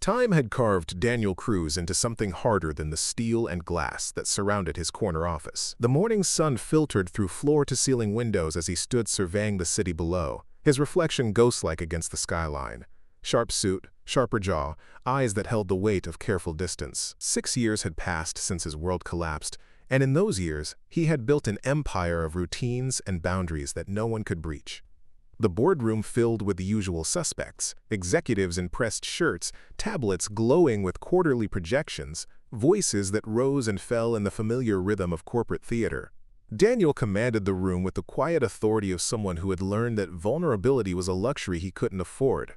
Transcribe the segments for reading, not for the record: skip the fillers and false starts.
Time had carved Daniel Cruz into something harder than the steel and glass that surrounded his corner office. The morning sun filtered through floor-to-ceiling windows as he stood surveying the city below, his reflection ghost-like against the skyline. Sharp suit, sharper jaw, eyes that held the weight of careful distance. 6 years had passed since his world collapsed, and in those years, he had built an empire of routines and boundaries that no one could breach. The boardroom filled with the usual suspects, executives in pressed shirts, tablets glowing with quarterly projections, voices that rose and fell in the familiar rhythm of corporate theater. Daniel commanded the room with the quiet authority of someone who had learned that vulnerability was a luxury he couldn't afford.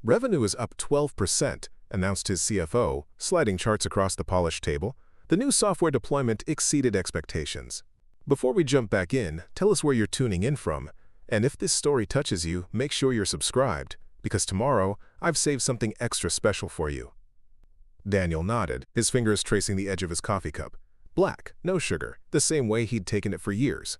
"Revenue is up 12%, announced his CFO, sliding charts across the polished table. The new software deployment exceeded expectations. Before we jump back in, tell us where you're tuning in from. And if this story touches you, make sure you're subscribed, because tomorrow I've saved something extra special for you." Daniel nodded, his fingers tracing the edge of his coffee cup. Black, no sugar, the same way he'd taken it for years.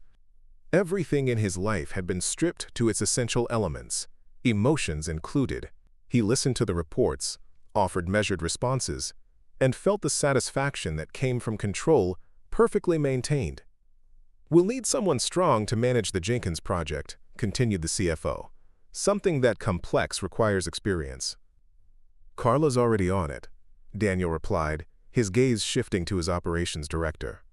Everything in his life had been stripped to its essential elements, emotions included. He listened to the reports, offered measured responses, and felt the satisfaction that came from control perfectly maintained. "We'll need someone strong to manage the Jenkins project," continued the CFO. "Something that complex requires experience." "Carla's already on it," Daniel replied, his gaze shifting to his operations director.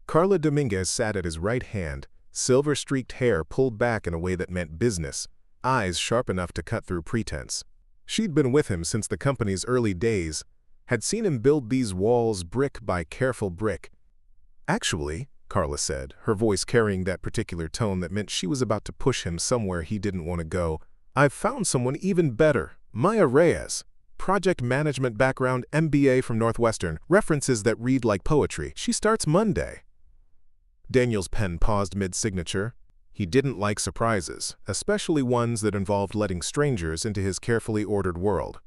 Carla Dominguez sat at his right hand, silver-streaked hair pulled back in a way that meant business, eyes sharp enough to cut through pretense. She'd been with him since the company's early days, had seen him build these walls brick by careful brick. "Actually," Carla said, her voice carrying that particular tone that meant she was about to push him somewhere he didn't want to go, "I've found someone even better. Maya Reyes. Project management background, MBA from Northwestern, references that read like poetry. She starts Monday." Daniel's pen paused mid-signature. He didn't like surprises, especially ones that involved letting strangers into his carefully ordered world.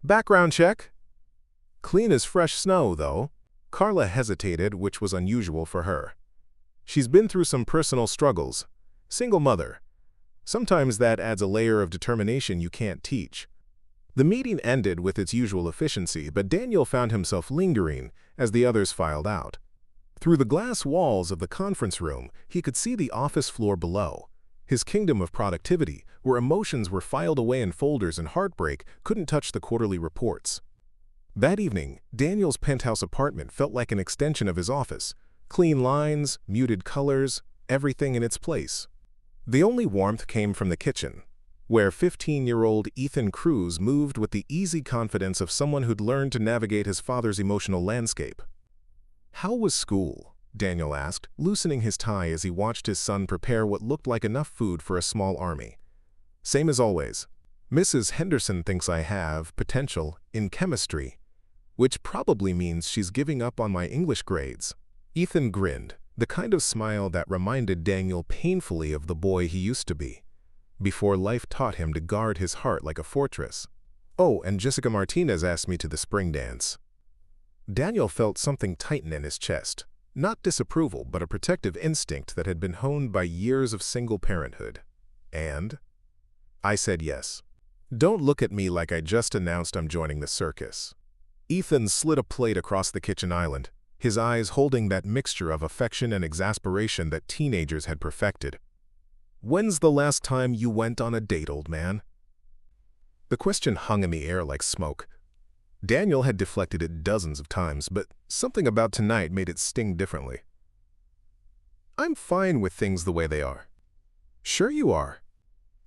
"Background check." "Clean as fresh snow, though." Carla hesitated, which was unusual for her. She's been through some personal struggles. Single mother. Sometimes that adds a layer of determination you can't teach. The meeting ended with its usual efficiency, but Daniel found himself lingering as the others filed out. Through the glass walls of the conference room, he could see the office floor below, his kingdom of productivity, where emotions were filed away in folders and heartbreak couldn't touch the quarterly reports. That evening, Daniel's penthouse apartment felt like an extension of his office. Clean lines, muted colors, everything in its place. The only warmth came from the kitchen, where 15-year-old Ethan Cruz moved with the easy confidence of someone who'd learned to navigate his father's emotional landscape. "How was school?" Daniel asked, loosening his tie as he watched his son prepare what looked like enough food for a small army. "Same as always. Mrs. Henderson thinks I have potential in chemistry, which probably means she's giving up on my English grades." Ethan grinned, the kind of smile that reminded Daniel painfully of the boy he used to be, before life taught him to guard his heart like a fortress. "Oh, and Jessica Martinez asked me to the spring dance." Daniel felt something tighten in his chest, not disapproval, but a protective instinct that had been honed by years of single parenthood. "And?" "I said yes. Don't look at me like I just announced I'm joining the circus." Ethan slid a plate across the kitchen island, his eyes holding that mixture of affection and exasperation that teenagers had perfected. "When's the last time you went on a date, old man?" The question hung in the air like smoke. Daniel had deflected it dozens of times, but something about tonight made it sting differently. "I'm fine with things the way they are." "Sure you are."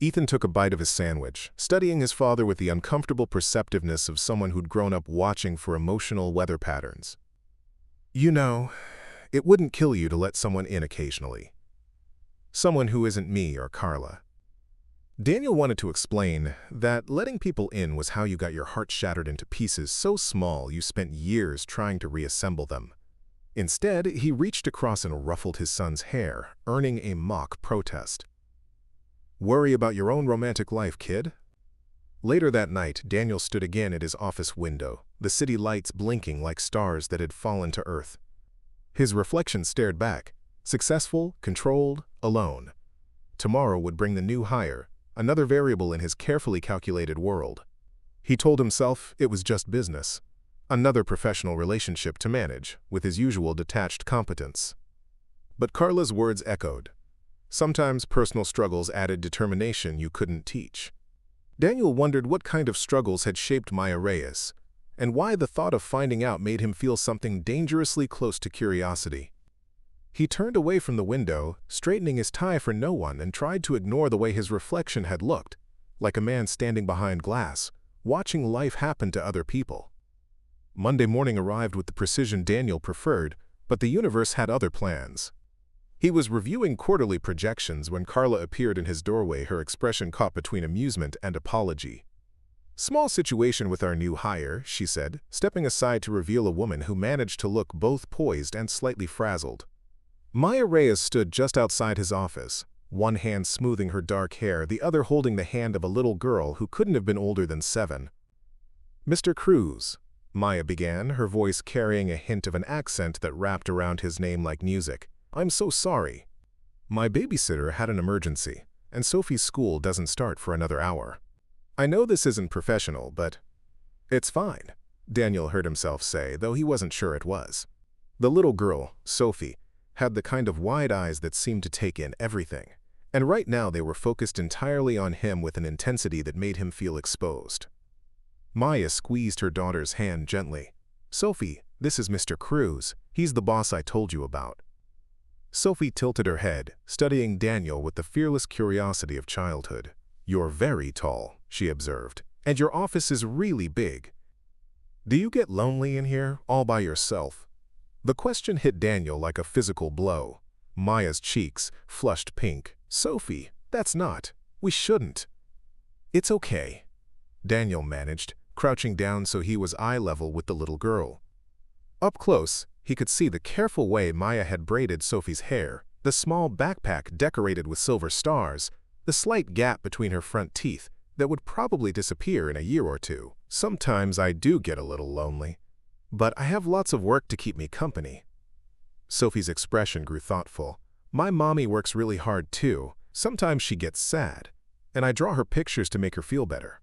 Ethan took a bite of his sandwich, studying his father with the uncomfortable perceptiveness of someone who'd grown up watching for emotional weather patterns. "You know, it wouldn't kill you to let someone in occasionally. Someone who isn't me or Carla." Daniel wanted to explain that letting people in was how you got your heart shattered into pieces so small you spent years trying to reassemble them. Instead, he reached across and ruffled his son's hair, earning a mock protest. "Worry about your own romantic life, kid." Later that night, Daniel stood again at his office window, the city lights blinking like stars that had fallen to earth. His reflection stared back, successful, controlled, alone. Tomorrow would bring the new hire, another variable in his carefully calculated world. He told himself it was just business. Another professional relationship to manage, with his usual detached competence. But Carla's words echoed. Sometimes personal struggles added determination you couldn't teach. Daniel wondered what kind of struggles had shaped Maya Reyes, and why the thought of finding out made him feel something dangerously close to curiosity. He turned away from the window, straightening his tie for no one, and tried to ignore the way his reflection had looked, like a man standing behind glass, watching life happen to other people. Monday morning arrived with the precision Daniel preferred, but the universe had other plans. He was reviewing quarterly projections when Carla appeared in his doorway, her expression caught between amusement and apology. "Small situation with our new hire," she said, stepping aside to reveal a woman who managed to look both poised and slightly frazzled. Maya Reyes stood just outside his office, one hand smoothing her dark hair, the other holding the hand of a little girl who couldn't have been older than 7. "Mr. Cruz," Maya began, her voice carrying a hint of an accent that wrapped around his name like music. "I'm so sorry. My babysitter had an emergency, and Sophie's school doesn't start for another hour. I know this isn't professional, but—" "It's fine," Daniel heard himself say, though he wasn't sure it was. The little girl, Sophie, had the kind of wide eyes that seemed to take in everything, and right now they were focused entirely on him with an intensity that made him feel exposed. Maya squeezed her daughter's hand gently. "Sophie, this is Mr. Cruz. He's the boss I told you about." Sophie tilted her head, studying Daniel with the fearless curiosity of childhood. "You're very tall," she observed, "and your office is really big. Do you get lonely in here, all by yourself?" The question hit Daniel like a physical blow. Maya's cheeks flushed pink. "Sophie, that's not. We shouldn't." "It's okay," Daniel managed, crouching down so he was eye level with the little girl. Up close, he could see the careful way Maya had braided Sophie's hair, the small backpack decorated with silver stars, the slight gap between her front teeth that would probably disappear in a year or two. "Sometimes I do get a little lonely, but I have lots of work to keep me company." Sophie's expression grew thoughtful. "My mommy works really hard too. Sometimes she gets sad, and I draw her pictures to make her feel better."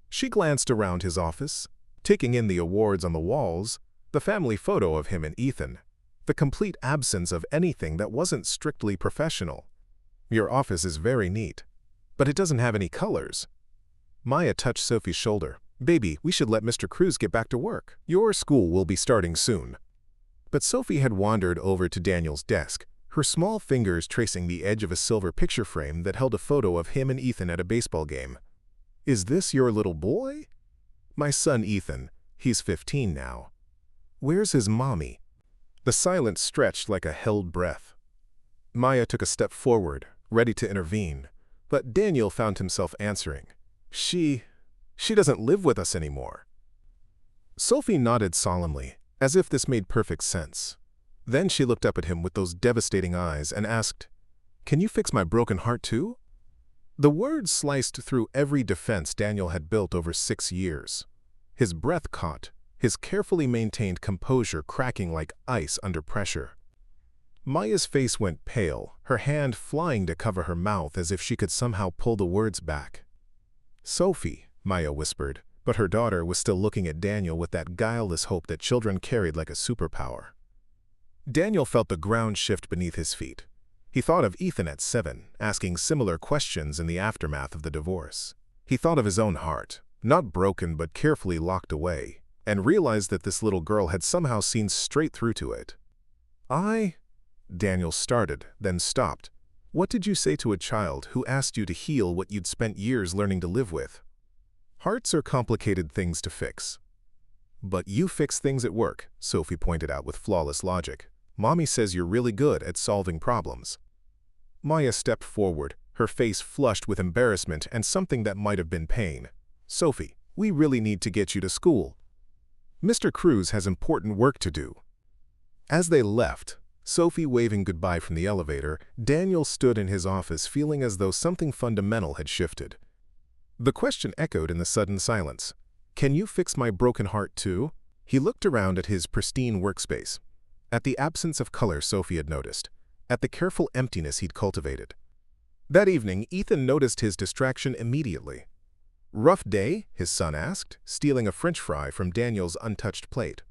She glanced around his office, taking in the awards on the walls, the family photo of him and Ethan, the complete absence of anything that wasn't strictly professional. "Your office is very neat, but it doesn't have any colors." Maya touched Sophie's shoulder. "Baby, we should let Mr. Cruz get back to work. Your school will be starting soon." But Sophie had wandered over to Daniel's desk, her small fingers tracing the edge of a silver picture frame that held a photo of him and Ethan at a baseball game. "Is this your little boy?" "My son Ethan. He's 15 now." "Where's his mommy?" The silence stretched like a held breath. Maya took a step forward, ready to intervene, but Daniel found himself answering. She doesn't live with us anymore." Sophie nodded solemnly, as if this made perfect sense. Then she looked up at him with those devastating eyes and asked, "Can you fix my broken heart too?" The words sliced through every defense Daniel had built over 6 years. His breath caught, his carefully maintained composure cracking like ice under pressure. Maya's face went pale, her hand flying to cover her mouth as if she could somehow pull the words back. "Sophie," Maya whispered, but her daughter was still looking at Daniel with that guileless hope that children carried like a superpower. Daniel felt the ground shift beneath his feet. He thought of Ethan at 7, asking similar questions in the aftermath of the divorce. He thought of his own heart, not broken but carefully locked away, and realized that this little girl had somehow seen straight through to it. Daniel started, then stopped. "What did you say to a child who asked you to heal what you'd spent years learning to live with?" "Hearts are complicated things to fix." "But you fix things at work," Sophie pointed out with flawless logic. "Mommy says you're really good at solving problems." Maya stepped forward, her face flushed with embarrassment and something that might have been pain. "Sophie, we really need to get you to school. Mr. Cruz has important work to do." As they left, Sophie waving goodbye from the elevator, Daniel stood in his office feeling as though something fundamental had shifted. The question echoed in the sudden silence. "Can you fix my broken heart too?" He looked around at his pristine workspace, at the absence of color Sophie had noticed, at the careful emptiness he'd cultivated. That evening, Ethan noticed his distraction immediately. Rough day? His son asked, stealing a French fry from Daniel's untouched plate.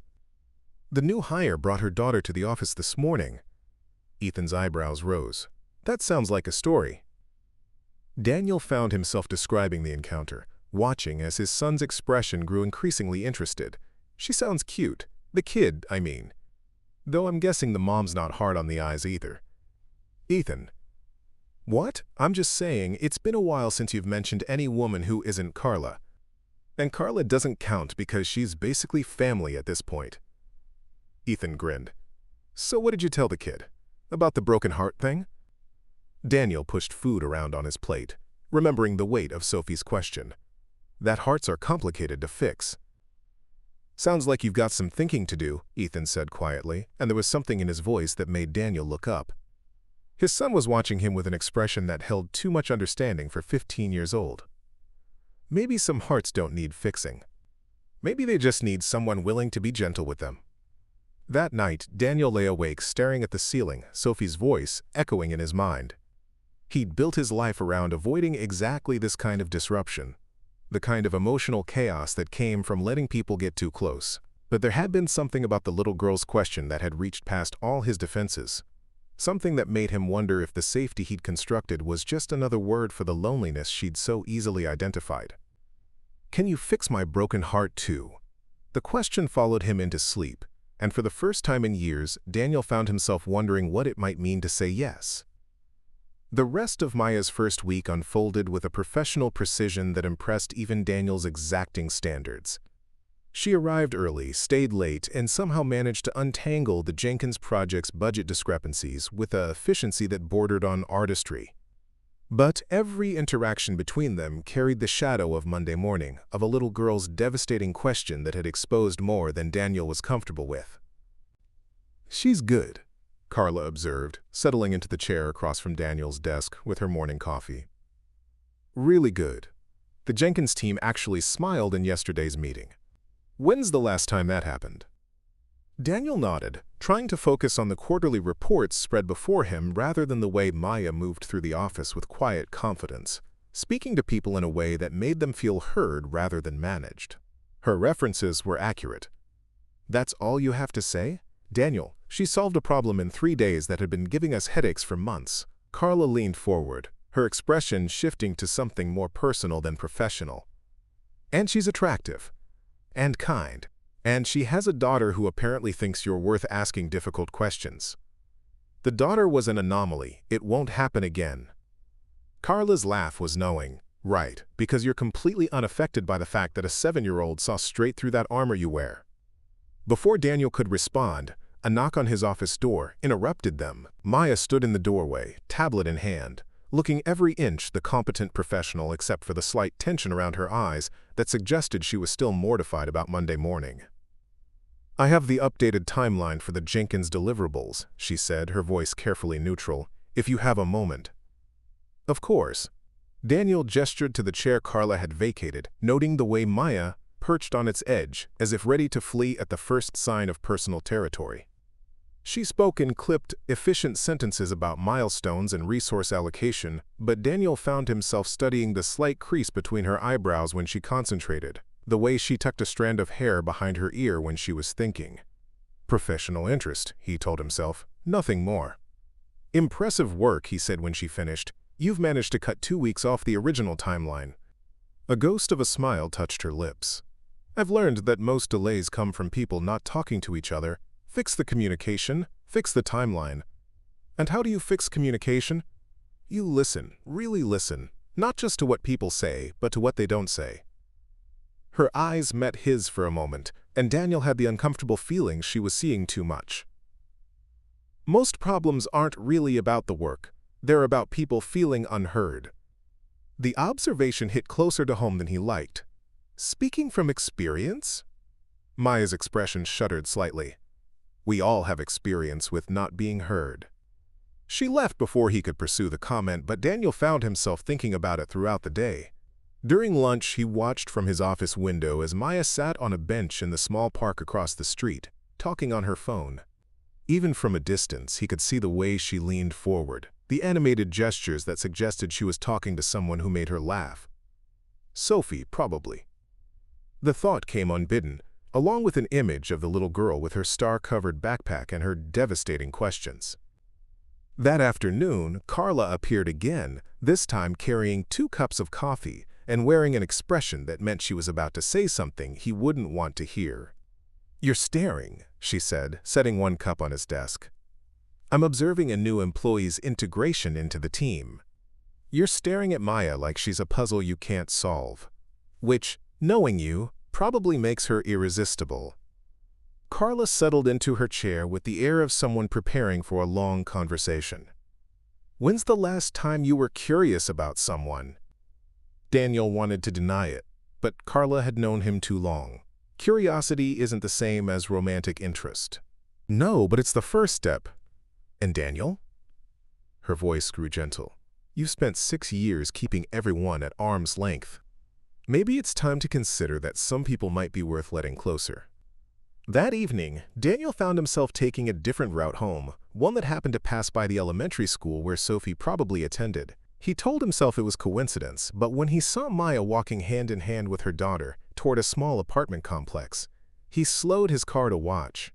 The new hire brought her daughter to the office this morning. Ethan's eyebrows rose. That sounds like a story. Daniel found himself describing the encounter, watching as his son's expression grew increasingly interested. She sounds cute. The kid, I mean. Though I'm guessing the mom's not hard on the eyes either. Ethan. What? I'm just saying, it's been a while since you've mentioned any woman who isn't Carla. And Carla doesn't count because she's basically family at this point. Ethan grinned. So what did you tell the kid? About the broken heart thing? Daniel pushed food around on his plate, remembering the weight of Sophie's question. That hearts are complicated to fix. Sounds like you've got some thinking to do, Ethan said quietly, and there was something in his voice that made Daniel look up. His son was watching him with an expression that held too much understanding for 15 years old. Maybe some hearts don't need fixing. Maybe they just need someone willing to be gentle with them. That night, Daniel lay awake staring at the ceiling, Sophie's voice echoing in his mind. He'd built his life around avoiding exactly this kind of disruption, the kind of emotional chaos that came from letting people get too close. But there had been something about the little girl's question that had reached past all his defenses. Something that made him wonder if the safety he'd constructed was just another word for the loneliness she'd so easily identified. Can you fix my broken heart too? The question followed him into sleep, and for the first time in years, Daniel found himself wondering what it might mean to say yes. The rest of Maya's first week unfolded with a professional precision that impressed even Daniel's exacting standards. She arrived early, stayed late, and somehow managed to untangle the Jenkins project's budget discrepancies with an efficiency that bordered on artistry. But every interaction between them carried the shadow of Monday morning, of a little girl's devastating question that had exposed more than Daniel was comfortable with. She's good, Carla observed, settling into the chair across from Daniel's desk with her morning coffee. Really good. The Jenkins team actually smiled in yesterday's meeting. When's the last time that happened? Daniel nodded, trying to focus on the quarterly reports spread before him rather than the way Maya moved through the office with quiet confidence, speaking to people in a way that made them feel heard rather than managed. Her references were accurate. That's all you have to say? Daniel, she solved a problem in 3 days that had been giving us headaches for months. Carla leaned forward, her expression shifting to something more personal than professional. And she's attractive. And kind. And she has a daughter who apparently thinks you're worth asking difficult questions. The daughter was an anomaly. It won't happen again. Carla's laugh was knowing. Right, because you're completely unaffected by the fact that a 7-year-old saw straight through that armor you wear. Before Daniel could respond, a knock on his office door interrupted them. Maya stood in the doorway, tablet in hand, looking every inch the competent professional except for the slight tension around her eyes that suggested she was still mortified about Monday morning. I have the updated timeline for the Jenkins deliverables, she said, her voice carefully neutral, if you have a moment. Of course. Daniel gestured to the chair Carla had vacated, noting the way Maya perched on its edge, as if ready to flee at the first sign of personal territory. She spoke in clipped, efficient sentences about milestones and resource allocation, but Daniel found himself studying the slight crease between her eyebrows when she concentrated, the way she tucked a strand of hair behind her ear when she was thinking. Professional interest, he told himself, nothing more. Impressive work, he said when she finished. You've managed to cut 2 weeks off the original timeline. A ghost of a smile touched her lips. I've learned that most delays come from people not talking to each other. Fix the communication, fix the timeline. And how do you fix communication? You listen, really listen, not just to what people say, but to what they don't say. Her eyes met his for a moment, and Daniel had the uncomfortable feeling she was seeing too much. Most problems aren't really about the work. They're about people feeling unheard. The observation hit closer to home than he liked. Speaking from experience? Maya's expression shuddered slightly. We all have experience with not being heard. She left before he could pursue the comment, but Daniel found himself thinking about it throughout the day. During lunch, he watched from his office window as Maya sat on a bench in the small park across the street, talking on her phone. Even from a distance, he could see the way she leaned forward, the animated gestures that suggested she was talking to someone who made her laugh. Sophie, probably. The thought came unbidden, along with an image of the little girl with her star-covered backpack and her devastating questions. That afternoon, Carla appeared again, this time carrying 2 cups of coffee and wearing an expression that meant she was about to say something he wouldn't want to hear. "You're staring," she said, setting 1 cup on his desk. "I'm observing a new employee's integration into the team. You're staring at Maya like she's a puzzle you can't solve, which, knowing you, probably makes her irresistible." Carla settled into her chair with the air of someone preparing for a long conversation. "When's the last time you were curious about someone?" Daniel wanted to deny it, but Carla had known him too long. Curiosity isn't the same as romantic interest. "No, but it's the first step." "And Daniel?" Her voice grew gentle. "You've spent 6 years keeping everyone at arm's length. Maybe it's time to consider that some people might be worth letting closer." That evening, Daniel found himself taking a different route home, one that happened to pass by the elementary school where Sophie probably attended. He told himself it was coincidence, but when he saw Maya walking hand in hand with her daughter toward a small apartment complex, he slowed his car to watch.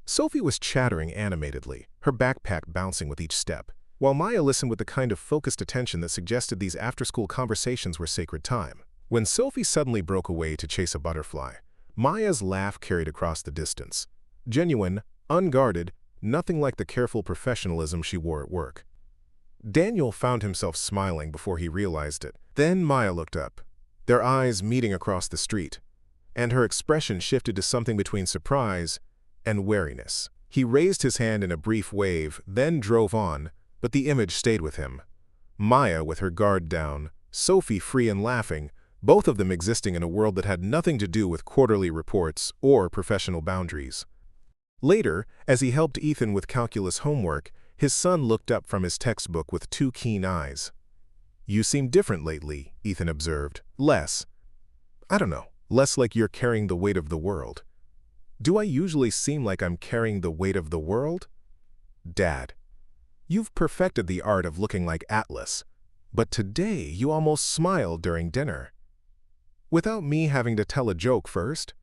Sophie was chattering animatedly, her backpack bouncing with each step, while Maya listened with the kind of focused attention that suggested these after-school conversations were sacred time. When Sophie suddenly broke away to chase a butterfly, Maya's laugh carried across the distance. Genuine, unguarded, nothing like the careful professionalism she wore at work. Daniel found himself smiling before he realized it. Then Maya looked up, their eyes meeting across the street, and her expression shifted to something between surprise and wariness. He raised his hand in a brief wave, then drove on, but the image stayed with him. Maya with her guard down, Sophie free and laughing, both of them existing in a world that had nothing to do with quarterly reports or professional boundaries. Later, as he helped Ethan with calculus homework, his son looked up from his textbook with 2 keen eyes. "You seem different lately," Ethan observed. Less like you're carrying the weight of the world." "Do I usually seem like I'm carrying the weight of the world?" "Dad, you've perfected the art of looking like Atlas, but today you almost smiled during dinner." "Without me having to tell a joke first?"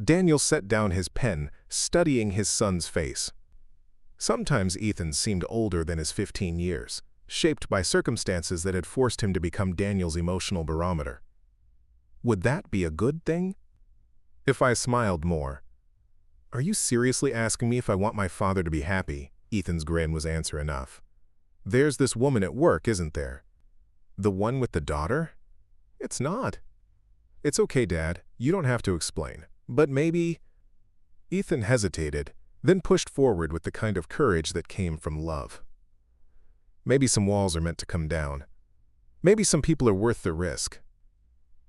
Daniel set down his pen, studying his son's face. Sometimes Ethan seemed older than his 15 years, shaped by circumstances that had forced him to become Daniel's emotional barometer. "Would that be a good thing?" "If I smiled more." "Are you seriously asking me if I want my father to be happy?" Ethan's grin was answer enough. "There's this woman at work, isn't there?" "The one with the daughter?" "It's not." "It's okay, Dad. You don't have to explain. But maybe—" Ethan hesitated, then pushed forward with the kind of courage that came from love. "Maybe some walls are meant to come down. Maybe some people are worth the risk."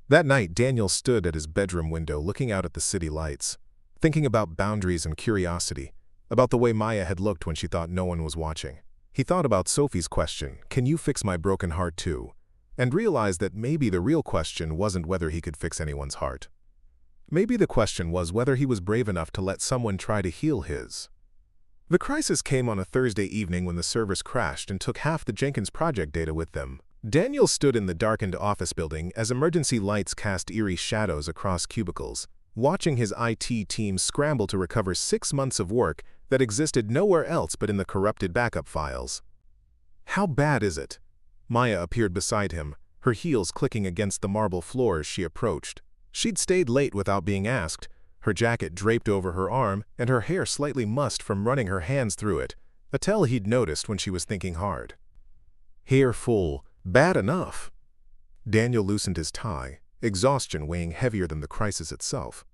That night, Daniel stood at his bedroom window looking out at the city lights, thinking about boundaries and curiosity, about the way Maya had looked when she thought no one was watching. He thought about Sophie's question, "Can you fix my broken heart too?" and realized that maybe the real question wasn't whether he could fix anyone's heart. Maybe the question was whether he was brave enough to let someone try to heal his. The crisis came on a Thursday evening when the servers crashed and took half the Jenkins project data with them. Daniel stood in the darkened office building as emergency lights cast eerie shadows across cubicles, watching his IT team scramble to recover 6 months of work that existed nowhere else but in the corrupted backup files. "How bad is it?" Maya appeared beside him, her heels clicking against the marble floor as she approached. She'd stayed late without being asked, her jacket draped over her arm and her hair slightly mussed from running her hands through it, a tell he'd noticed when she was thinking hard. "Hair full. Bad enough." Daniel loosened his tie, exhaustion weighing heavier than the crisis itself.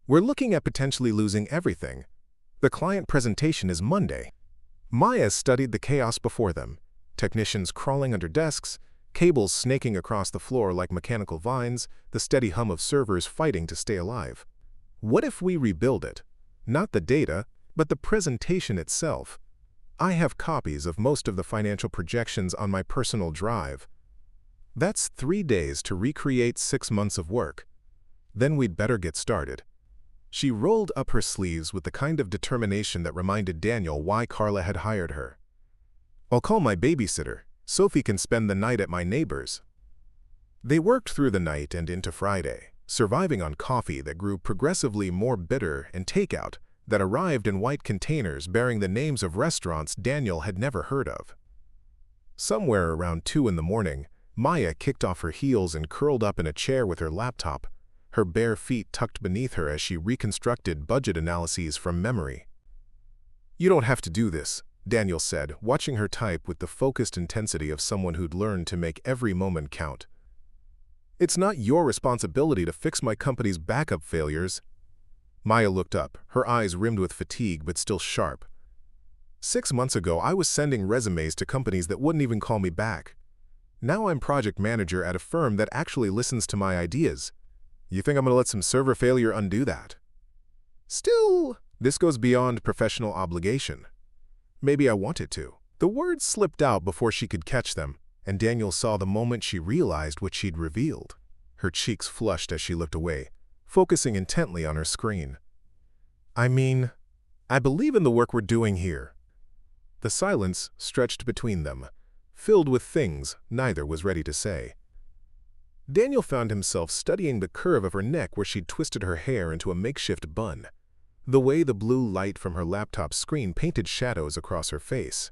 "We're looking at potentially losing everything. The client presentation is Monday." Maya studied the chaos before them, technicians crawling under desks, cables snaking across the floor like mechanical vines, the steady hum of servers fighting to stay alive. "What if we rebuild it? Not the data, but the presentation itself. I have copies of most of the financial projections on my personal drive. That's 3 days to recreate 6 months of work. Then we'd better get started." She rolled up her sleeves with the kind of determination that reminded Daniel why Carla had hired her. "I'll call my babysitter. Sophie can spend the night at my neighbor's." They worked through the night and into Friday, surviving on coffee that grew progressively more bitter and takeout that arrived in white containers bearing the names of restaurants Daniel had never heard of. Somewhere around 2 in the morning, Maya kicked off her heels and curled up in a chair with her laptop, her bare feet tucked beneath her as she reconstructed budget analyses from memory. "You don't have to do this," Daniel said, watching her type with the focused intensity of someone who'd learned to make every moment count. "It's not your responsibility to fix my company's backup failures." Maya looked up, her eyes rimmed with fatigue but still sharp. 6 months ago, I was sending resumes to companies that wouldn't even call me back. Now I'm project manager at a firm that actually listens to my ideas. You think I'm going to let some server failure undo that? Still, this goes beyond professional obligation. Maybe I want it to. The words slipped out before she could catch them, and Daniel saw the moment she realized what she'd revealed. Her cheeks flushed as she looked away, focusing intently on her screen. "I mean, I believe in the work we're doing here." The silence stretched between them, filled with things neither was ready to say. Daniel found himself studying the curve of her neck where she'd twisted her hair into a makeshift bun, the way the blue light from her laptop screen painted shadows across her face.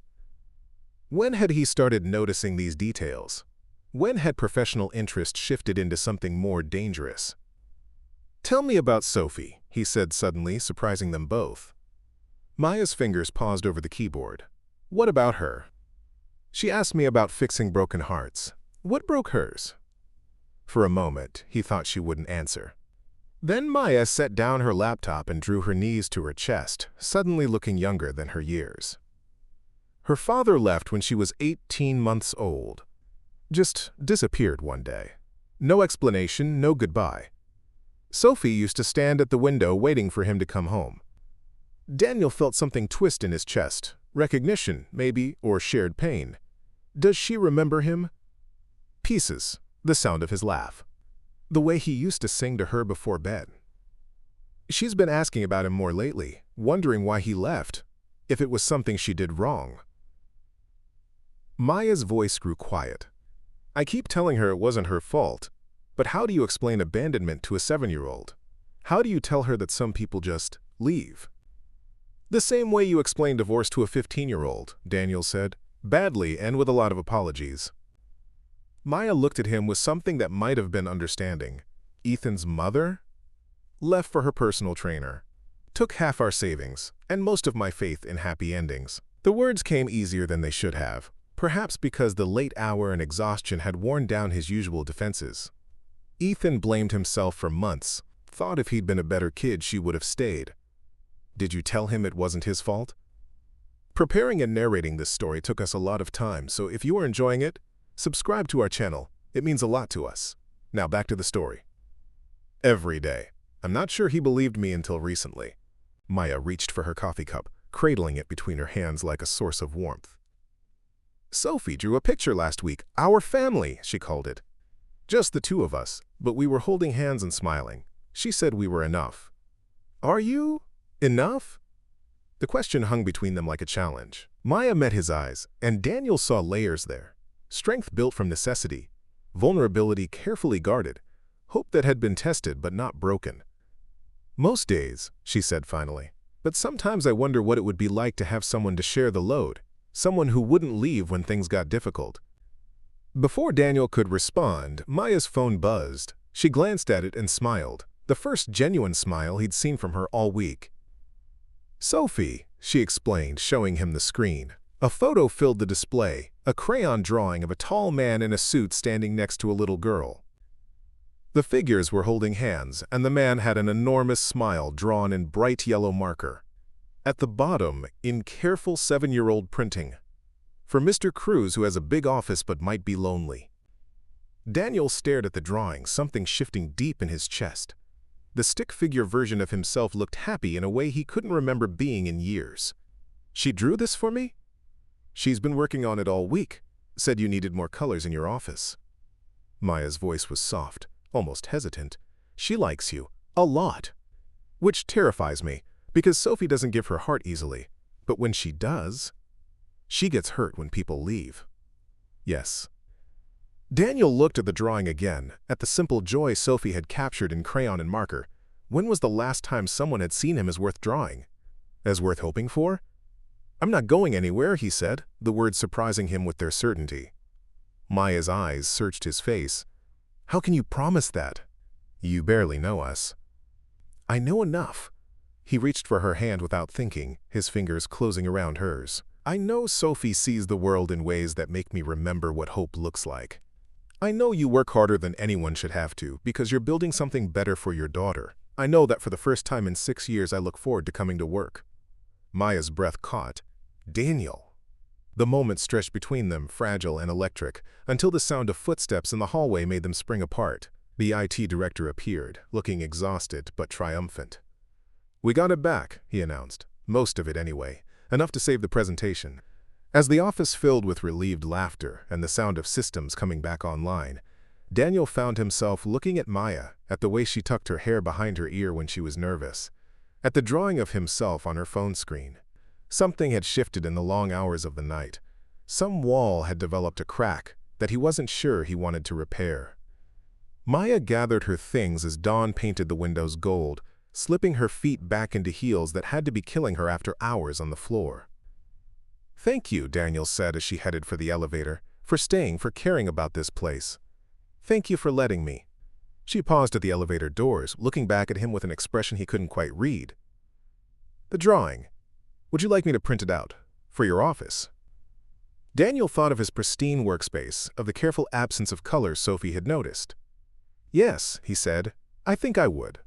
When had he started noticing these details? When had professional interest shifted into something more dangerous? "Tell me about Sophie," he said suddenly, surprising them both. Maya's fingers paused over the keyboard. "What about her?" "She asked me about fixing broken hearts. What broke hers?" For a moment, he thought she wouldn't answer. Then Maya set down her laptop and drew her knees to her chest, suddenly looking younger than her years. Her father left when she was 18 months old. Just disappeared one day. No explanation, no goodbye. Sophie used to stand at the window waiting for him to come home. Daniel felt something twist in his chest. Recognition, maybe, or shared pain. Does she remember him? Pieces. The sound of his laugh. The way he used to sing to her before bed. She's been asking about him more lately, wondering why he left, if it was something she did wrong. Maya's voice grew quiet. "I keep telling her it wasn't her fault, but how do you explain abandonment to a 7-year-old? How do you tell her that some people just leave?" "The same way you explain divorce to a 15-year-old, Daniel said, badly and with a lot of apologies. Maya looked at him with something that might have been understanding. "Ethan's mother? Left for her personal trainer. Took half our savings, and most of my faith in happy endings." The words came easier than they should have, perhaps because the late hour and exhaustion had worn down his usual defenses. Ethan blamed himself for months, thought if he'd been a better kid she would have stayed. Did you tell him it wasn't his fault? Preparing and narrating this story took us a lot of time, so if you are enjoying it, subscribe to our channel. It means a lot to us. Now back to the story. "Every day. I'm not sure he believed me until recently." Maya reached for her coffee cup, cradling it between her hands like a source of warmth. "Sophie drew a picture last week. Our family, she called it. Just the two of us, but we were holding hands and smiling. She said we were enough." "Are you enough?" The question hung between them like a challenge. Maya met his eyes, and Daniel saw layers there. Strength built from necessity, vulnerability carefully guarded, hope that had been tested but not broken. "Most days," she said finally, "but sometimes I wonder what it would be like to have someone to share the load, someone who wouldn't leave when things got difficult." Before Daniel could respond, Maya's phone buzzed. She glanced at it and smiled, the first genuine smile he'd seen from her all week. "Sophie," she explained, showing him the screen. A photo filled the display, a crayon drawing of a tall man in a suit standing next to a little girl. The figures were holding hands, and the man had an enormous smile drawn in bright yellow marker. At the bottom, in careful 7-year-old printing, "For Mr. Cruz, who has a big office but might be lonely." Daniel stared at the drawing, something shifting deep in his chest. The stick figure version of himself looked happy in a way he couldn't remember being in years. "She drew this for me?" "She's been working on it all week. Said you needed more colors in your office." Maya's voice was soft, almost hesitant. "She likes you. A lot. Which terrifies me, because Sophie doesn't give her heart easily. But when she does, she gets hurt when people leave." "Yes." Daniel looked at the drawing again, at the simple joy Sophie had captured in crayon and marker. When was the last time someone had seen him as worth drawing? As worth hoping for? "I'm not going anywhere," he said, the words surprising him with their certainty. Maya's eyes searched his face. "How can you promise that? You barely know us." "I know enough." He reached for her hand without thinking, his fingers closing around hers. "I know Sophie sees the world in ways that make me remember what hope looks like. I know you work harder than anyone should have to because you're building something better for your daughter. I know that for the first time in 6 years I look forward to coming to work." Maya's breath caught. "Daniel." The moment stretched between them, fragile and electric, until the sound of footsteps in the hallway made them spring apart. The IT director appeared, looking exhausted but triumphant. "We got it back," he announced. "Most of it anyway. Enough to save the presentation." As the office filled with relieved laughter and the sound of systems coming back online, Daniel found himself looking at Maya, at the way she tucked her hair behind her ear when she was nervous, at the drawing of himself on her phone screen. Something had shifted in the long hours of the night. Some wall had developed a crack that he wasn't sure he wanted to repair. Maya gathered her things as dawn painted the windows gold, slipping her feet back into heels that had to be killing her after hours on the floor. "Thank you," Daniel said as she headed for the elevator, "for staying, for caring about this place. Thank you for letting me." She paused at the elevator doors, looking back at him with an expression he couldn't quite read. "The drawing. Would you like me to print it out? For your office?" Daniel thought of his pristine workspace, of the careful absence of color Sophie had noticed. "Yes," he said, "I think I would."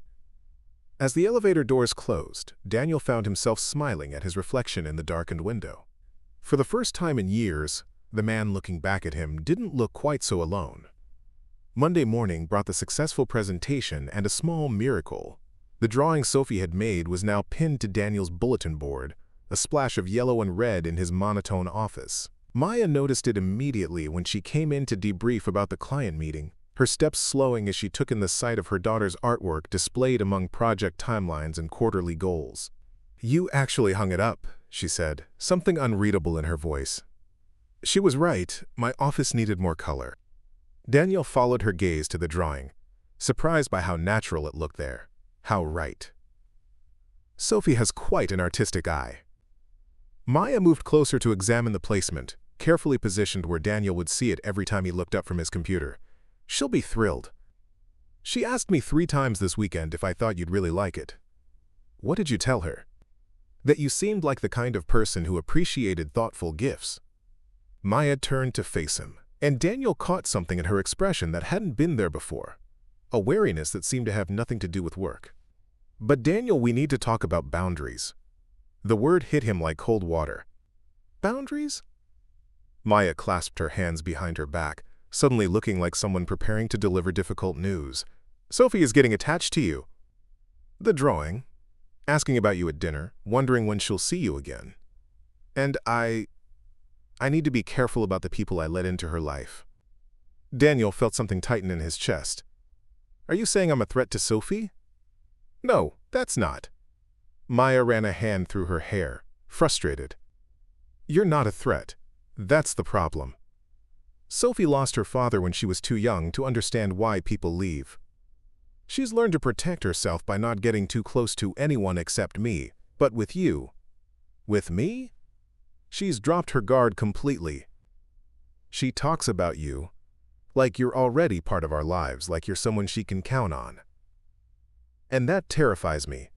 As the elevator doors closed, Daniel found himself smiling at his reflection in the darkened window. For the first time in years, the man looking back at him didn't look quite so alone. Monday morning brought the successful presentation and a small miracle. The drawing Sophie had made was now pinned to Daniel's bulletin board, a splash of yellow and red in his monotone office. Maya noticed it immediately when she came in to debrief about the client meeting, her steps slowing as she took in the sight of her daughter's artwork displayed among project timelines and quarterly goals. "You actually hung it up," she said, something unreadable in her voice. She was right, my office needed more color. Daniel followed her gaze to the drawing, surprised by how natural it looked there, how right. Sophie has quite an artistic eye. Maya moved closer to examine the placement, carefully positioned where Daniel would see it every time he looked up from his computer. "She'll be thrilled. She asked me 3 times this weekend if I thought you'd really like it." "What did you tell her?" "That you seemed like the kind of person who appreciated thoughtful gifts." Maya turned to face him, and Daniel caught something in her expression that hadn't been there before, a wariness that seemed to have nothing to do with work. "But Daniel, we need to talk about boundaries." The word hit him like cold water. "Boundaries?" Maya clasped her hands behind her back, suddenly looking like someone preparing to deliver difficult news. "Sophie is getting attached to you." "The drawing. Asking about you at dinner, wondering when she'll see you again. And I need to be careful about the people I let into her life." Daniel felt something tighten in his chest. "Are you saying I'm a threat to Sophie?" "No, that's not." Maya ran a hand through her hair, frustrated. "You're not a threat. That's the problem. Sophie lost her father when she was too young to understand why people leave. She's learned to protect herself by not getting too close to anyone except me, but with you." "With me?" "She's dropped her guard completely. She talks about you like you're already part of our lives, like you're someone she can count on. And that terrifies me,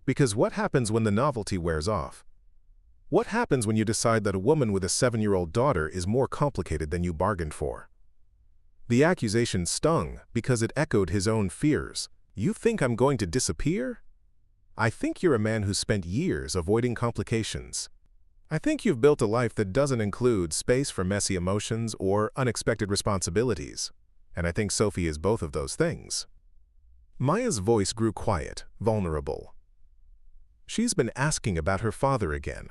because what happens when the novelty wears off? What happens when you decide that a woman with a 7-year-old daughter is more complicated than you bargained for?" The accusation stung because it echoed his own fears. "You think I'm going to disappear? I think you're a man who spent years avoiding complications. I think you've built a life that doesn't include space for messy emotions or unexpected responsibilities. And I think Sophie is both of those things." Maya's voice grew quiet, vulnerable. She's been asking about her father again,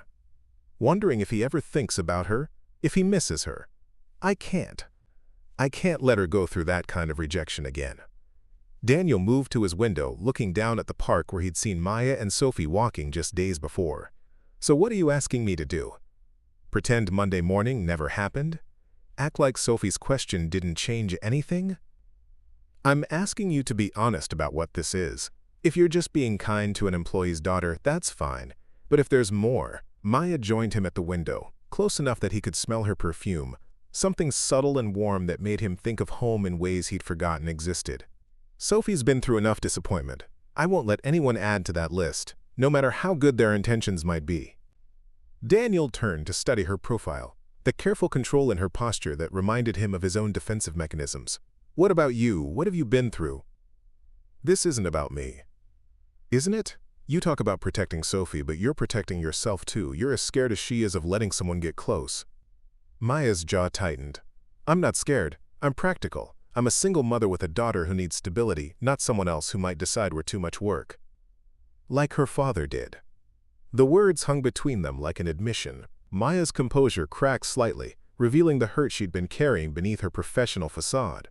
wondering if he ever thinks about her, if he misses her. I can't let her go through that kind of rejection again." Daniel moved to his window, looking down at the park where he'd seen Maya and Sophie walking just days before. "So what are you asking me to do? Pretend Monday morning never happened? Act like Sophie's question didn't change anything? I'm asking you to be honest about what this is. If you're just being kind to an employee's daughter, that's fine. But if there's more, Maya joined him at the window, close enough that he could smell her perfume, something subtle and warm that made him think of home in ways he'd forgotten existed. Sophie's been through enough disappointment. I won't let anyone add to that list, no matter how good their intentions might be. Daniel turned to study her profile, the careful control in her posture that reminded him of his own defensive mechanisms. What about you? What have you been through? This isn't about me. Isn't it? You talk about protecting Sophie, but you're protecting yourself too. You're as scared as she is of letting someone get close. Maya's jaw tightened. I'm not scared. I'm practical. I'm a single mother with a daughter who needs stability, not someone else who might decide we're too much work. Like her father did. The words hung between them like an admission. Maya's composure cracked slightly, revealing the hurt she'd been carrying beneath her professional facade.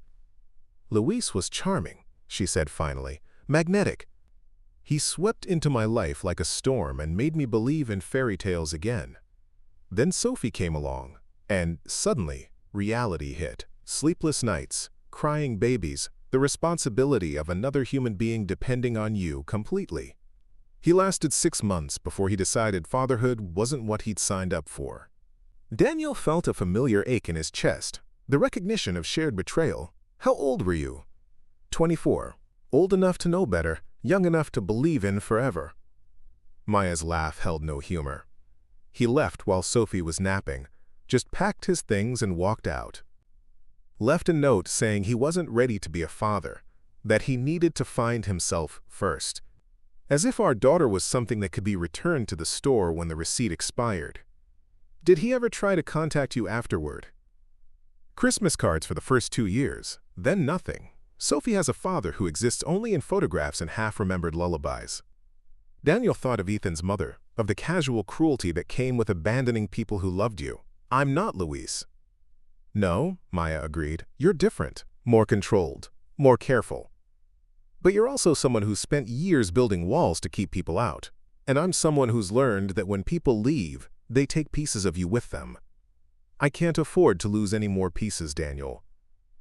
Luis was charming, she said finally, magnetic. He swept into my life like a storm and made me believe in fairy tales again. Then Sophie came along, and suddenly, reality hit. Sleepless nights, crying babies, the responsibility of another human being depending on you completely. He lasted 6 months before he decided fatherhood wasn't what he'd signed up for. Daniel felt a familiar ache in his chest, the recognition of shared betrayal. How old were you? 24. Old enough to know better, young enough to believe in forever. Maya's laugh held no humor. He left while Sophie was napping, just packed his things and walked out. Left a note saying he wasn't ready to be a father, that he needed to find himself first. As if our daughter was something that could be returned to the store when the receipt expired. Did he ever try to contact you afterward? Christmas cards for the first 2 years, then nothing. Sophie has a father who exists only in photographs and half-remembered lullabies. Daniel thought of Ethan's mother, of the casual cruelty that came with abandoning people who loved you. I'm not Luis. No, Maya agreed. You're different, more controlled, more careful. But you're also someone who's spent years building walls to keep people out. And I'm someone who's learned that when people leave, they take pieces of you with them. I can't afford to lose any more pieces, Daniel.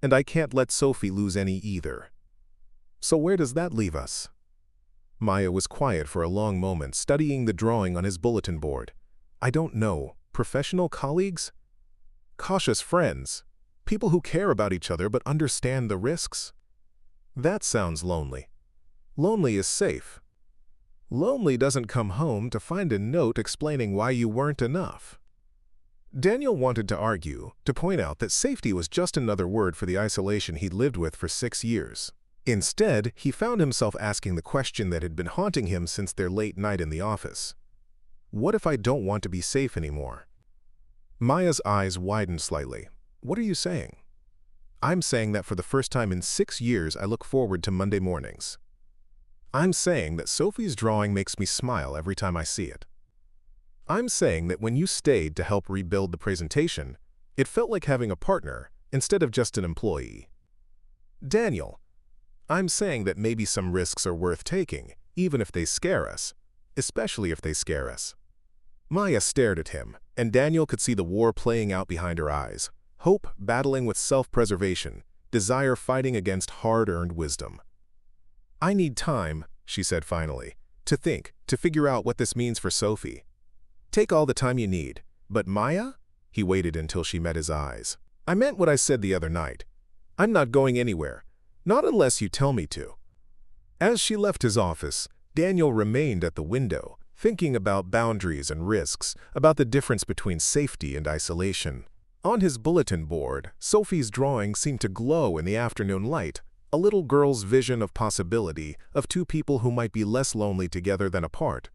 And I can't let Sophie lose any either. So where does that leave us? Maya was quiet for a long moment, studying the drawing on his bulletin board. I don't know. Professional colleagues? Cautious friends? People who care about each other but understand the risks? That sounds lonely. Lonely is safe. Lonely doesn't come home to find a note explaining why you weren't enough. Daniel wanted to argue, to point out that safety was just another word for the isolation he'd lived with for 6 years. Instead, he found himself asking the question that had been haunting him since their late night in the office. What if I don't want to be safe anymore? Maya's eyes widened slightly. What are you saying? I'm saying that for the first time in 6 years, I look forward to Monday mornings. I'm saying that Sophie's drawing makes me smile every time I see it. I'm saying that when you stayed to help rebuild the presentation, it felt like having a partner instead of just an employee. Daniel, I'm saying that maybe some risks are worth taking, even if they scare us, especially if they scare us. Maya stared at him, and Daniel could see the war playing out behind her eyes. Hope battling with self-preservation, desire fighting against hard-earned wisdom. I need time, she said finally, to think, to figure out what this means for Sophie. Take all the time you need. But Maya? He waited until she met his eyes. I meant what I said the other night. I'm not going anywhere. Not unless you tell me to. As she left his office, Daniel remained at the window, thinking about boundaries and risks, about the difference between safety and isolation. On his bulletin board, Sophie's drawing seemed to glow in the afternoon light, a little girl's vision of possibility, of two people who might be less lonely together than apart.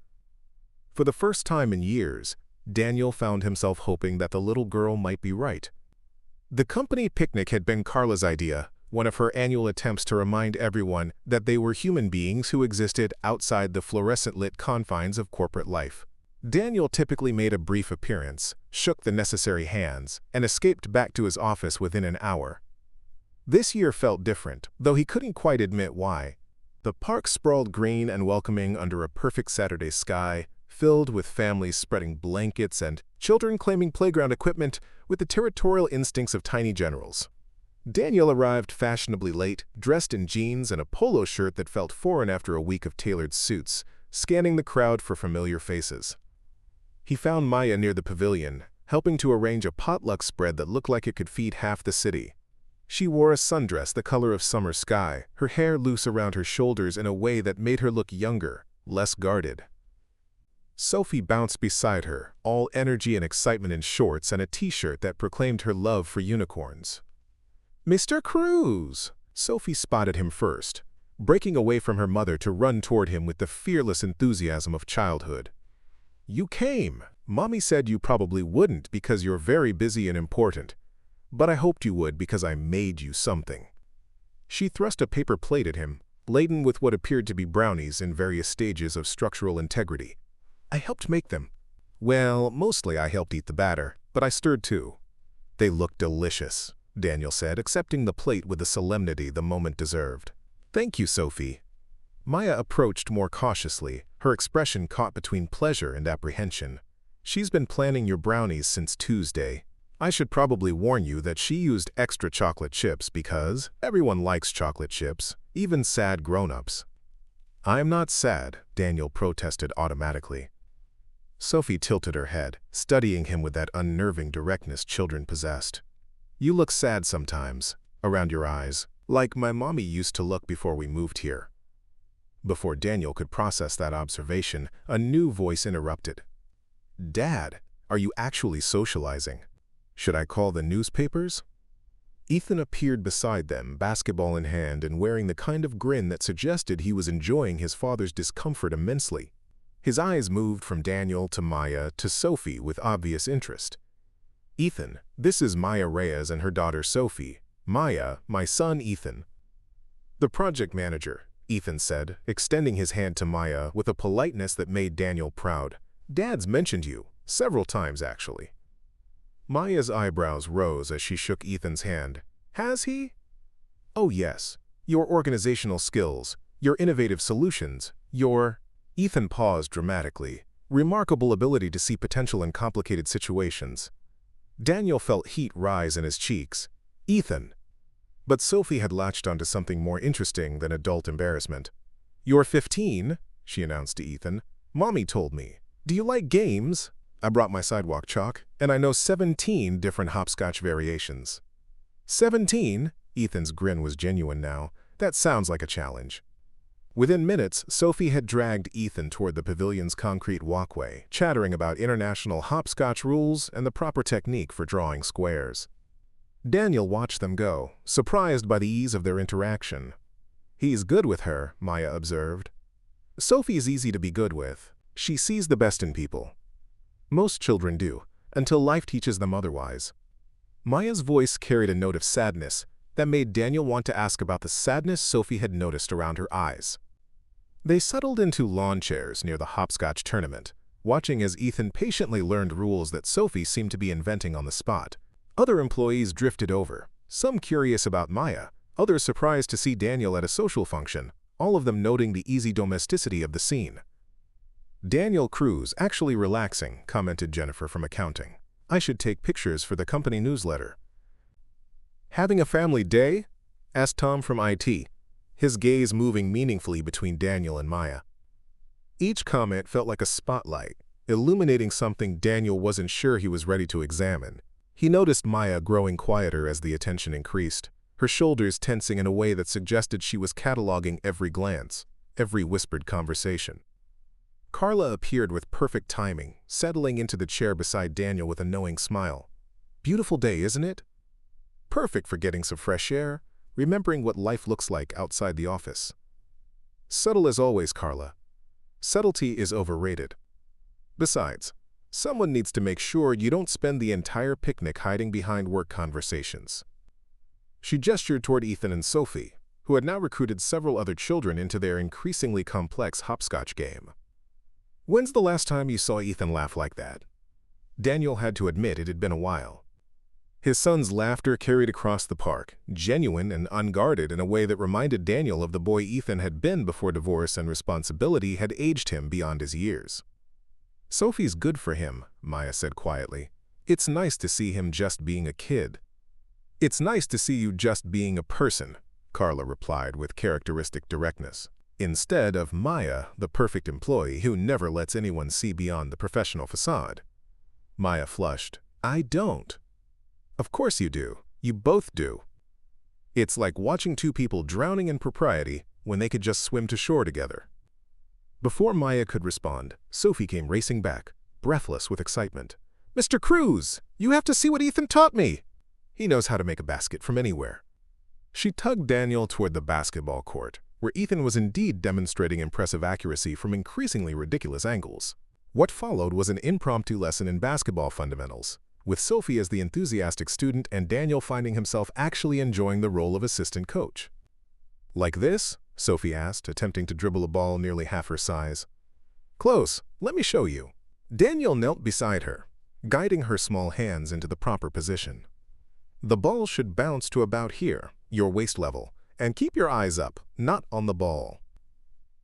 For the first time in years, Daniel found himself hoping that the little girl might be right. The company picnic had been Carla's idea, one of her annual attempts to remind everyone that they were human beings who existed outside the fluorescent-lit confines of corporate life. Daniel typically made a brief appearance, shook the necessary hands, and escaped back to his office within an hour. This year felt different, though he couldn't quite admit why. The park sprawled green and welcoming under a perfect Saturday sky, filled with families spreading blankets and children claiming playground equipment with the territorial instincts of tiny generals. Daniel arrived fashionably late, dressed in jeans and a polo shirt that felt foreign after a week of tailored suits, scanning the crowd for familiar faces. He found Maya near the pavilion, helping to arrange a potluck spread that looked like it could feed half the city. She wore a sundress the color of summer sky, her hair loose around her shoulders in a way that made her look younger, less guarded. Sophie bounced beside her, all energy and excitement in shorts and a t-shirt that proclaimed her love for unicorns. "Mr. Cruz!" Sophie spotted him first, breaking away from her mother to run toward him with the fearless enthusiasm of childhood. "You came. Mommy said you probably wouldn't because you're very busy and important. But I hoped you would because I made you something." She thrust a paper plate at him, laden with what appeared to be brownies in various stages of structural integrity. "I helped make them." "Well, mostly I helped eat the batter, but I stirred too." "They look delicious," Daniel said, accepting the plate with the solemnity the moment deserved. "Thank you, Sophie." Maya approached more cautiously, her expression caught between pleasure and apprehension. "She's been planning your brownies since Tuesday. I should probably warn you that she used extra chocolate chips because everyone likes chocolate chips, even sad grown-ups." "I'm not sad," Daniel protested automatically. Sophie tilted her head, studying him with that unnerving directness children possessed. "You look sad sometimes, around your eyes, like my mommy used to look before we moved here." Before Daniel could process that observation, a new voice interrupted. "Dad, are you actually socializing? Should I call the newspapers?" Ethan appeared beside them, basketball in hand and wearing the kind of grin that suggested he was enjoying his father's discomfort immensely. His eyes moved from Daniel to Maya to Sophie with obvious interest. "Ethan, this is Maya Reyes and her daughter Sophie. Maya, my son Ethan." "The project manager," Ethan said, extending his hand to Maya with a politeness that made Daniel proud. "Dad's mentioned you, several times actually." Maya's eyebrows rose as she shook Ethan's hand. "Has he?" "Oh yes. Your organizational skills, your innovative solutions, your—" Ethan paused dramatically. "Remarkable ability to see potential in complicated situations." Daniel felt heat rise in his cheeks. "Ethan." But Sophie had latched onto something more interesting than adult embarrassment. "You're 15, she announced to Ethan. "Mommy told me. Do you like games? I brought my sidewalk chalk, and I know 17 different hopscotch variations." 17? Ethan's grin was genuine now. "That sounds like a challenge." Within minutes, Sophie had dragged Ethan toward the pavilion's concrete walkway, chattering about international hopscotch rules and the proper technique for drawing squares. Daniel watched them go, surprised by the ease of their interaction. "He's good with her," Maya observed. "Sophie's easy to be good with. She sees the best in people. Most children do, until life teaches them otherwise." Maya's voice carried a note of sadness that made Daniel want to ask about the sadness Sophie had noticed around her eyes. They settled into lawn chairs near the hopscotch tournament, watching as Ethan patiently learned rules that Sophie seemed to be inventing on the spot. Other employees drifted over, some curious about Maya, others surprised to see Daniel at a social function, all of them noting the easy domesticity of the scene. "Daniel Cruz, actually relaxing," commented Jennifer from accounting. "I should take pictures for the company newsletter." "Having a family day?" asked Tom from IT, his gaze moving meaningfully between Daniel and Maya. Each comment felt like a spotlight, illuminating something Daniel wasn't sure he was ready to examine. He noticed Maya growing quieter as the attention increased, her shoulders tensing in a way that suggested she was cataloging every glance, every whispered conversation. Carla appeared with perfect timing, settling into the chair beside Daniel with a knowing smile. "Beautiful day, isn't it?" "Perfect for getting some fresh air, remembering what life looks like outside the office." "Subtle as always, Carla. Subtlety is overrated. Besides, someone needs to make sure you don't spend the entire picnic hiding behind work conversations." She gestured toward Ethan and Sophie, who had now recruited several other children into their increasingly complex hopscotch game. "When's the last time you saw Ethan laugh like that?" Daniel had to admit it had been a while. His son's laughter carried across the park, genuine and unguarded in a way that reminded Daniel of the boy Ethan had been before divorce and responsibility had aged him beyond his years. "Sophie's good for him," Maya said quietly. It's nice to see him just being a kid. It's nice to see you just being a person, Carla replied with characteristic directness, instead of Maya, the perfect employee who never lets anyone see beyond the professional facade. Maya flushed. I don't. Of course you do. You both do. It's like watching two people drowning in propriety when they could just swim to shore together. Before Maya could respond, Sophie came racing back, breathless with excitement. Mr. Cruz, you have to see what Ethan taught me. He knows how to make a basket from anywhere. She tugged Daniel toward the basketball court, where Ethan was indeed demonstrating impressive accuracy from increasingly ridiculous angles. What followed was an impromptu lesson in basketball fundamentals, with Sophie as the enthusiastic student and Daniel finding himself actually enjoying the role of assistant coach. Like this? Sophie asked, attempting to dribble a ball nearly half her size. Close, let me show you. Daniel knelt beside her, guiding her small hands into the proper position. The ball should bounce to about here, your waist level, and keep your eyes up, not on the ball.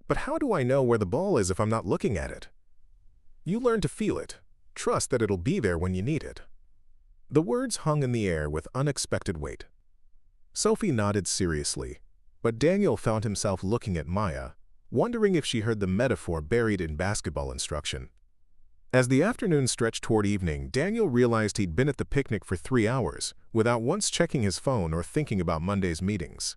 But how do I know where the ball is if I'm not looking at it? You learn to feel it. Trust that it'll be there when you need it. The words hung in the air with unexpected weight. Sophie nodded seriously, but Daniel found himself looking at Maya, wondering if she heard the metaphor buried in basketball instruction. As the afternoon stretched toward evening, Daniel realized he'd been at the picnic for 3 hours, without once checking his phone or thinking about Monday's meetings.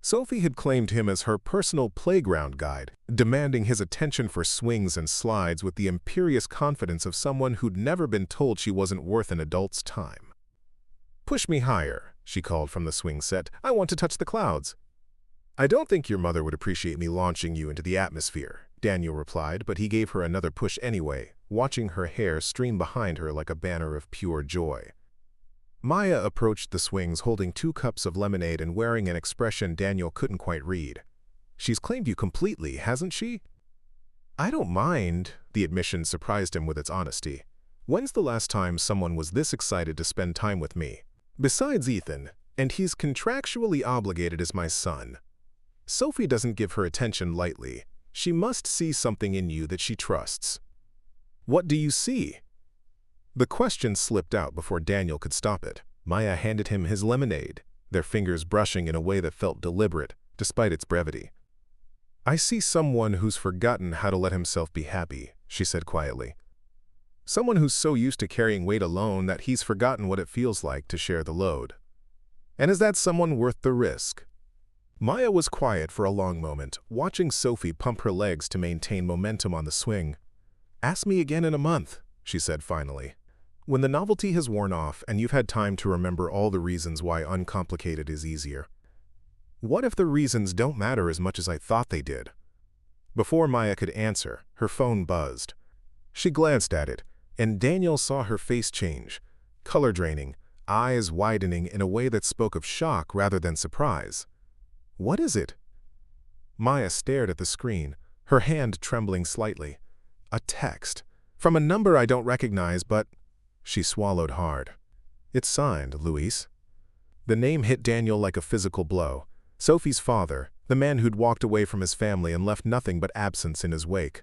Sophie had claimed him as her personal playground guide, demanding his attention for swings and slides with the imperious confidence of someone who'd never been told she wasn't worth an adult's time. Push me higher, she called from the swing set. I want to touch the clouds. I don't think your mother would appreciate me launching you into the atmosphere, Daniel replied, but he gave her another push anyway, watching her hair stream behind her like a banner of pure joy. Maya approached the swings holding 2 cups of lemonade and wearing an expression Daniel couldn't quite read. She's claimed you completely, hasn't she? I don't mind, the admission surprised him with its honesty. When's the last time someone was this excited to spend time with me? Besides Ethan, and he's contractually obligated as my son. Sophie doesn't give her attention lightly. She must see something in you that she trusts. What do you see? The question slipped out before Daniel could stop it. Maya handed him his lemonade, their fingers brushing in a way that felt deliberate, despite its brevity. I see someone who's forgotten how to let himself be happy, she said quietly. Someone who's so used to carrying weight alone that he's forgotten what it feels like to share the load. And is that someone worth the risk? Maya was quiet for a long moment, watching Sophie pump her legs to maintain momentum on the swing. Ask me again in a month, she said finally. When the novelty has worn off and you've had time to remember all the reasons why uncomplicated is easier. What if the reasons don't matter as much as I thought they did? Before Maya could answer, her phone buzzed. She glanced at it, and Daniel saw her face change, color draining, eyes widening in a way that spoke of shock rather than surprise. What is it? Maya stared at the screen, her hand trembling slightly. A text. From a number I don't recognize, but... She swallowed hard. It's signed, Luis. The name hit Daniel like a physical blow. Sophie's father, the man who'd walked away from his family and left nothing but absence in his wake.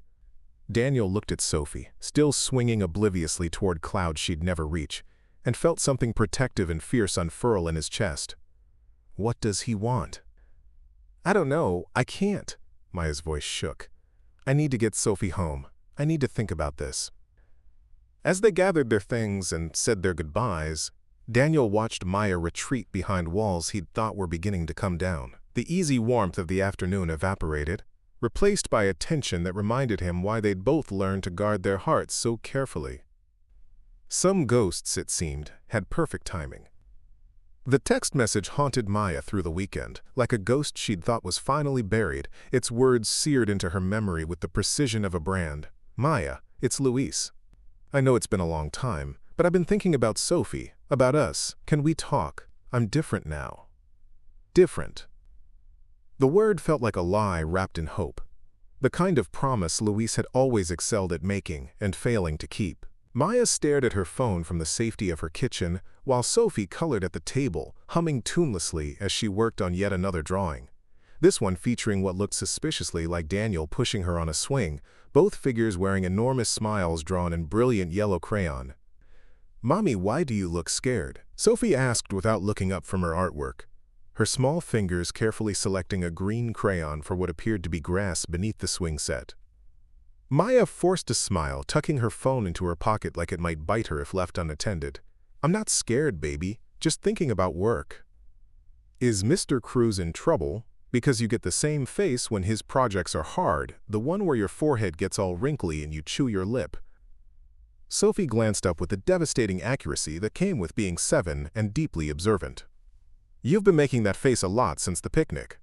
Daniel looked at Sophie, still swinging obliviously toward clouds she'd never reach, and felt something protective and fierce unfurl in his chest. What does he want? I don't know. I can't. Maya's voice shook. I need to get Sophie home. I need to think about this. As they gathered their things and said their goodbyes, Daniel watched Maya retreat behind walls he'd thought were beginning to come down. The easy warmth of the afternoon evaporated, replaced by a tension that reminded him why they'd both learned to guard their hearts so carefully. Some ghosts, it seemed, had perfect timing. The text message haunted Maya through the weekend, like a ghost she'd thought was finally buried, its words seared into her memory with the precision of a brand. Maya, it's Luis. I know it's been a long time, but I've been thinking about Sophie, about us. Can we talk? I'm different now. Different. The word felt like a lie wrapped in hope. The kind of promise Luis had always excelled at making and failing to keep. Maya stared at her phone from the safety of her kitchen, while Sophie colored at the table, humming tunelessly as she worked on yet another drawing. This one featuring what looked suspiciously like Daniel pushing her on a swing, both figures wearing enormous smiles drawn in brilliant yellow crayon. "Mommy, why do you look scared?" Sophie asked without looking up from her artwork, her small fingers carefully selecting a green crayon for what appeared to be grass beneath the swing set. Maya forced a smile, tucking her phone into her pocket like it might bite her if left unattended. "I'm not scared, baby, just thinking about work." "Is Mr. Cruz in trouble? Because you get the same face when his projects are hard, the one where your forehead gets all wrinkly and you chew your lip." Sophie glanced up with the devastating accuracy that came with being 7 and deeply observant. "You've been making that face a lot since the picnic."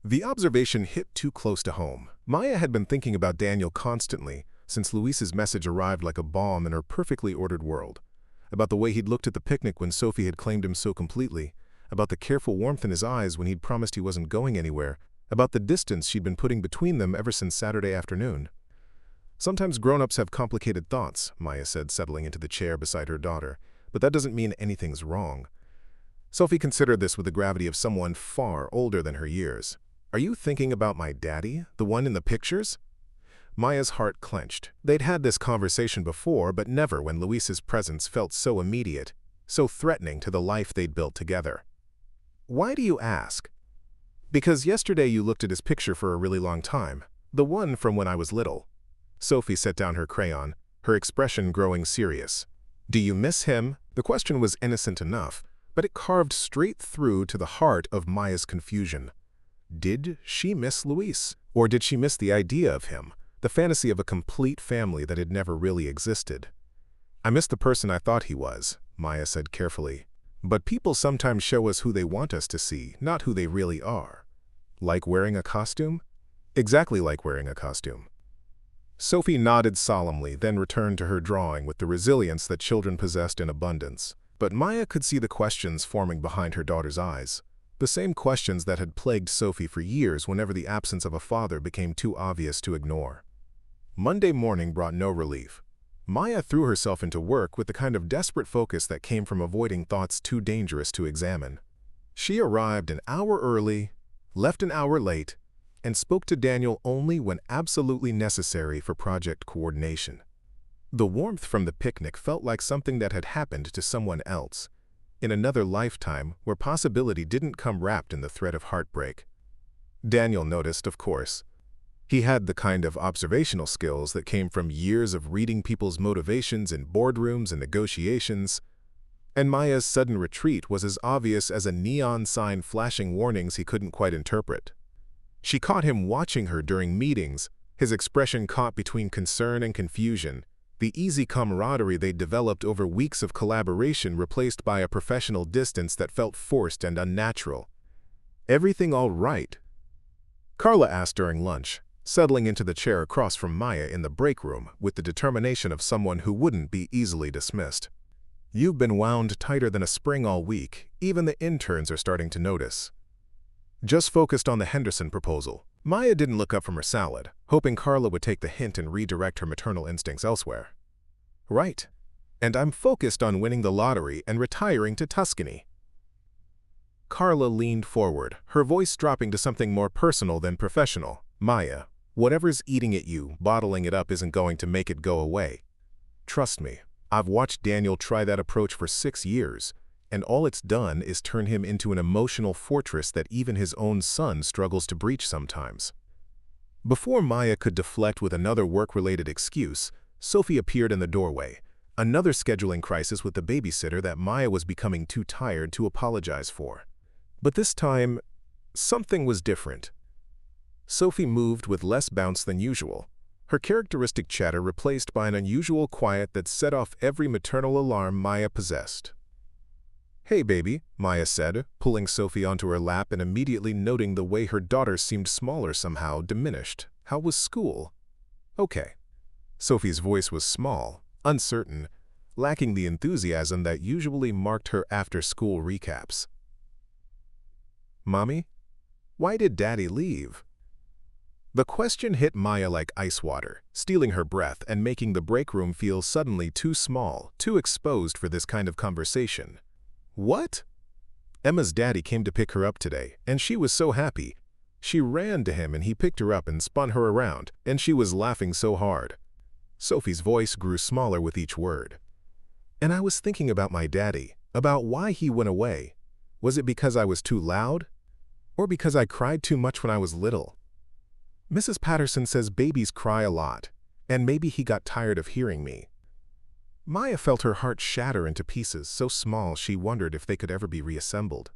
The observation hit too close to home. Maya had been thinking about Daniel constantly since Luis's message arrived like a bomb in her perfectly ordered world. About the way he'd looked at the picnic when Sophie had claimed him so completely, about the careful warmth in his eyes when he'd promised he wasn't going anywhere, about the distance she'd been putting between them ever since Saturday afternoon. "Sometimes grown-ups have complicated thoughts," Maya said, settling into the chair beside her daughter, "but that doesn't mean anything's wrong." Sophie considered this with the gravity of someone far older than her years. "Are you thinking about my daddy, the one in the pictures?" Maya's heart clenched. They'd had this conversation before, but never when Luis's presence felt so immediate, so threatening to the life they'd built together. "Why do you ask?" "Because yesterday you looked at his picture for a really long time, the one from when I was little." Sophie set down her crayon, her expression growing serious. "Do you miss him?" The question was innocent enough, but it carved straight through to the heart of Maya's confusion. Did she miss Luis? Or did she miss the idea of him, the fantasy of a complete family that had never really existed? "I miss the person I thought he was," Maya said carefully. "But people sometimes show us who they want us to see, not who they really are." "Like wearing a costume?" "Exactly like wearing a costume." Sophie nodded solemnly, then returned to her drawing with the resilience that children possessed in abundance. But Maya could see the questions forming behind her daughter's eyes. The same questions that had plagued Sophie for years whenever the absence of a father became too obvious to ignore. Monday morning brought no relief. Maya threw herself into work with the kind of desperate focus that came from avoiding thoughts too dangerous to examine. She arrived an hour early, left an hour late, and spoke to Daniel only when absolutely necessary for project coordination. The warmth from the picnic felt like something that had happened to someone else, in another lifetime where possibility didn't come wrapped in the thread of heartbreak. Daniel noticed, of course. He had the kind of observational skills that came from years of reading people's motivations in boardrooms and negotiations, and Maya's sudden retreat was as obvious as a neon sign flashing warnings he couldn't quite interpret. She caught him watching her during meetings, his expression caught between concern and confusion, the easy camaraderie they'd developed over weeks of collaboration replaced by a professional distance that felt forced and unnatural. "Everything all right?" Carla asked during lunch, settling into the chair across from Maya in the break room with the determination of someone who wouldn't be easily dismissed. "You've been wound tighter than a spring all week. Even the interns are starting to notice." Just focused on the Henderson proposal. Maya didn't look up from her salad, hoping Carla would take the hint and redirect her maternal instincts elsewhere. "Right. And I'm focused on winning the lottery and retiring to Tuscany." Carla leaned forward, her voice dropping to something more personal than professional. "Maya, whatever's eating at you, bottling it up isn't going to make it go away. Trust me, I've watched Daniel try that approach for 6 years, and all it's done is turn him into an emotional fortress that even his own son struggles to breach sometimes." Before Maya could deflect with another work-related excuse, Sophie appeared in the doorway, another scheduling crisis with the babysitter that Maya was becoming too tired to apologize for. But this time, something was different. Sophie moved with less bounce than usual, her characteristic chatter replaced by an unusual quiet that set off every maternal alarm Maya possessed. "Hey, baby," Maya said, pulling Sophie onto her lap and immediately noting the way her daughter seemed smaller somehow diminished. "How was school?" "Okay." Sophie's voice was small, uncertain, lacking the enthusiasm that usually marked her after-school recaps. "Mommy, why did Daddy leave?" The question hit Maya like ice water, stealing her breath and making the break room feel suddenly too small, too exposed for this kind of conversation. "What?" "Emma's daddy came to pick her up today, and she was so happy. She ran to him and he picked her up and spun her around, and she was laughing so hard." Sophie's voice grew smaller with each word. And I was thinking about my daddy, about why he went away. Was it because I was too loud? Or because I cried too much when I was little? Mrs. Patterson says babies cry a lot, and maybe he got tired of hearing me. Maya felt her heart shatter into pieces so small she wondered if they could ever be reassembled.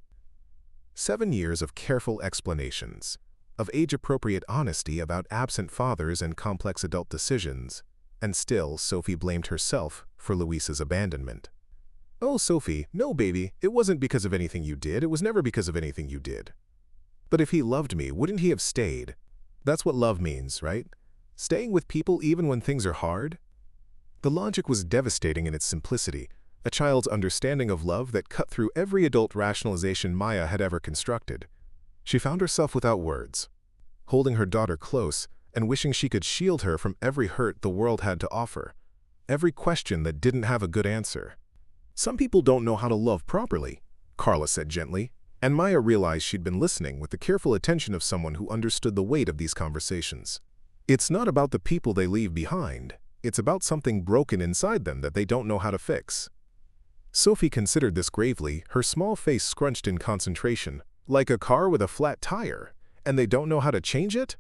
7 years of careful explanations, of age-appropriate honesty about absent fathers and complex adult decisions, and still Sophie blamed herself for Luis's abandonment. "Oh, Sophie, no, baby, it wasn't because of anything you did. It was never because of anything you did. But if he loved me, wouldn't he have stayed? That's what love means, right? Staying with people even when things are hard?" The logic was devastating in its simplicity, a child's understanding of love that cut through every adult rationalization Maya had ever constructed. She found herself without words, holding her daughter close and wishing she could shield her from every hurt the world had to offer, every question that didn't have a good answer. "Some people don't know how to love properly," Carla said gently, and Maya realized she'd been listening with the careful attention of someone who understood the weight of these conversations. "It's not about the people they leave behind. It's about something broken inside them that they don't know how to fix." Sophie considered this gravely, her small face scrunched in concentration, like a car with a flat tire, and they don't know how to change it?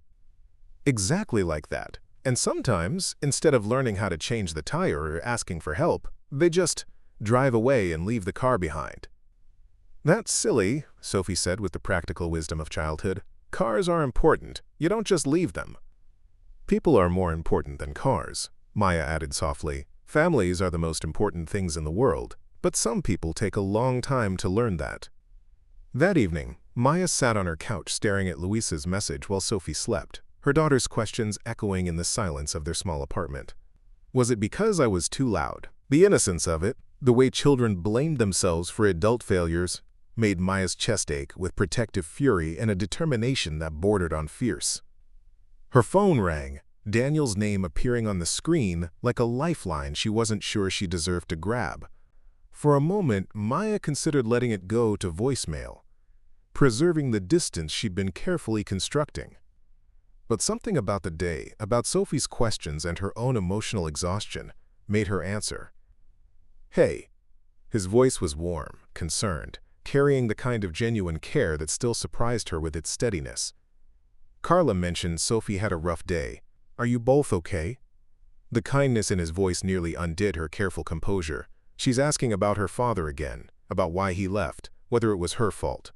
Exactly like that. And sometimes, instead of learning how to change the tire or asking for help, they just drive away and leave the car behind. "That's silly," Sophie said with the practical wisdom of childhood. "Cars are important. You don't just leave them." "People are more important than cars," Maya added softly. "Families are the most important things in the world, but some people take a long time to learn that." That evening, Maya sat on her couch staring at Luis's message while Sophie slept, her daughter's questions echoing in the silence of their small apartment. Was it because I was too loud? The innocence of it, the way children blamed themselves for adult failures, made Maya's chest ache with protective fury and a determination that bordered on fierce. Her phone rang, Daniel's name appearing on the screen like a lifeline she wasn't sure she deserved to grab. For a moment, Maya considered letting it go to voicemail, preserving the distance she'd been carefully constructing. But something about the day, about Sophie's questions and her own emotional exhaustion, made her answer. "Hey." His voice was warm, concerned, carrying the kind of genuine care that still surprised her with its steadiness. "Carla mentioned Sophie had a rough day. Are you both okay?" The kindness in his voice nearly undid her careful composure. "She's asking about her father again, about why he left, whether it was her fault."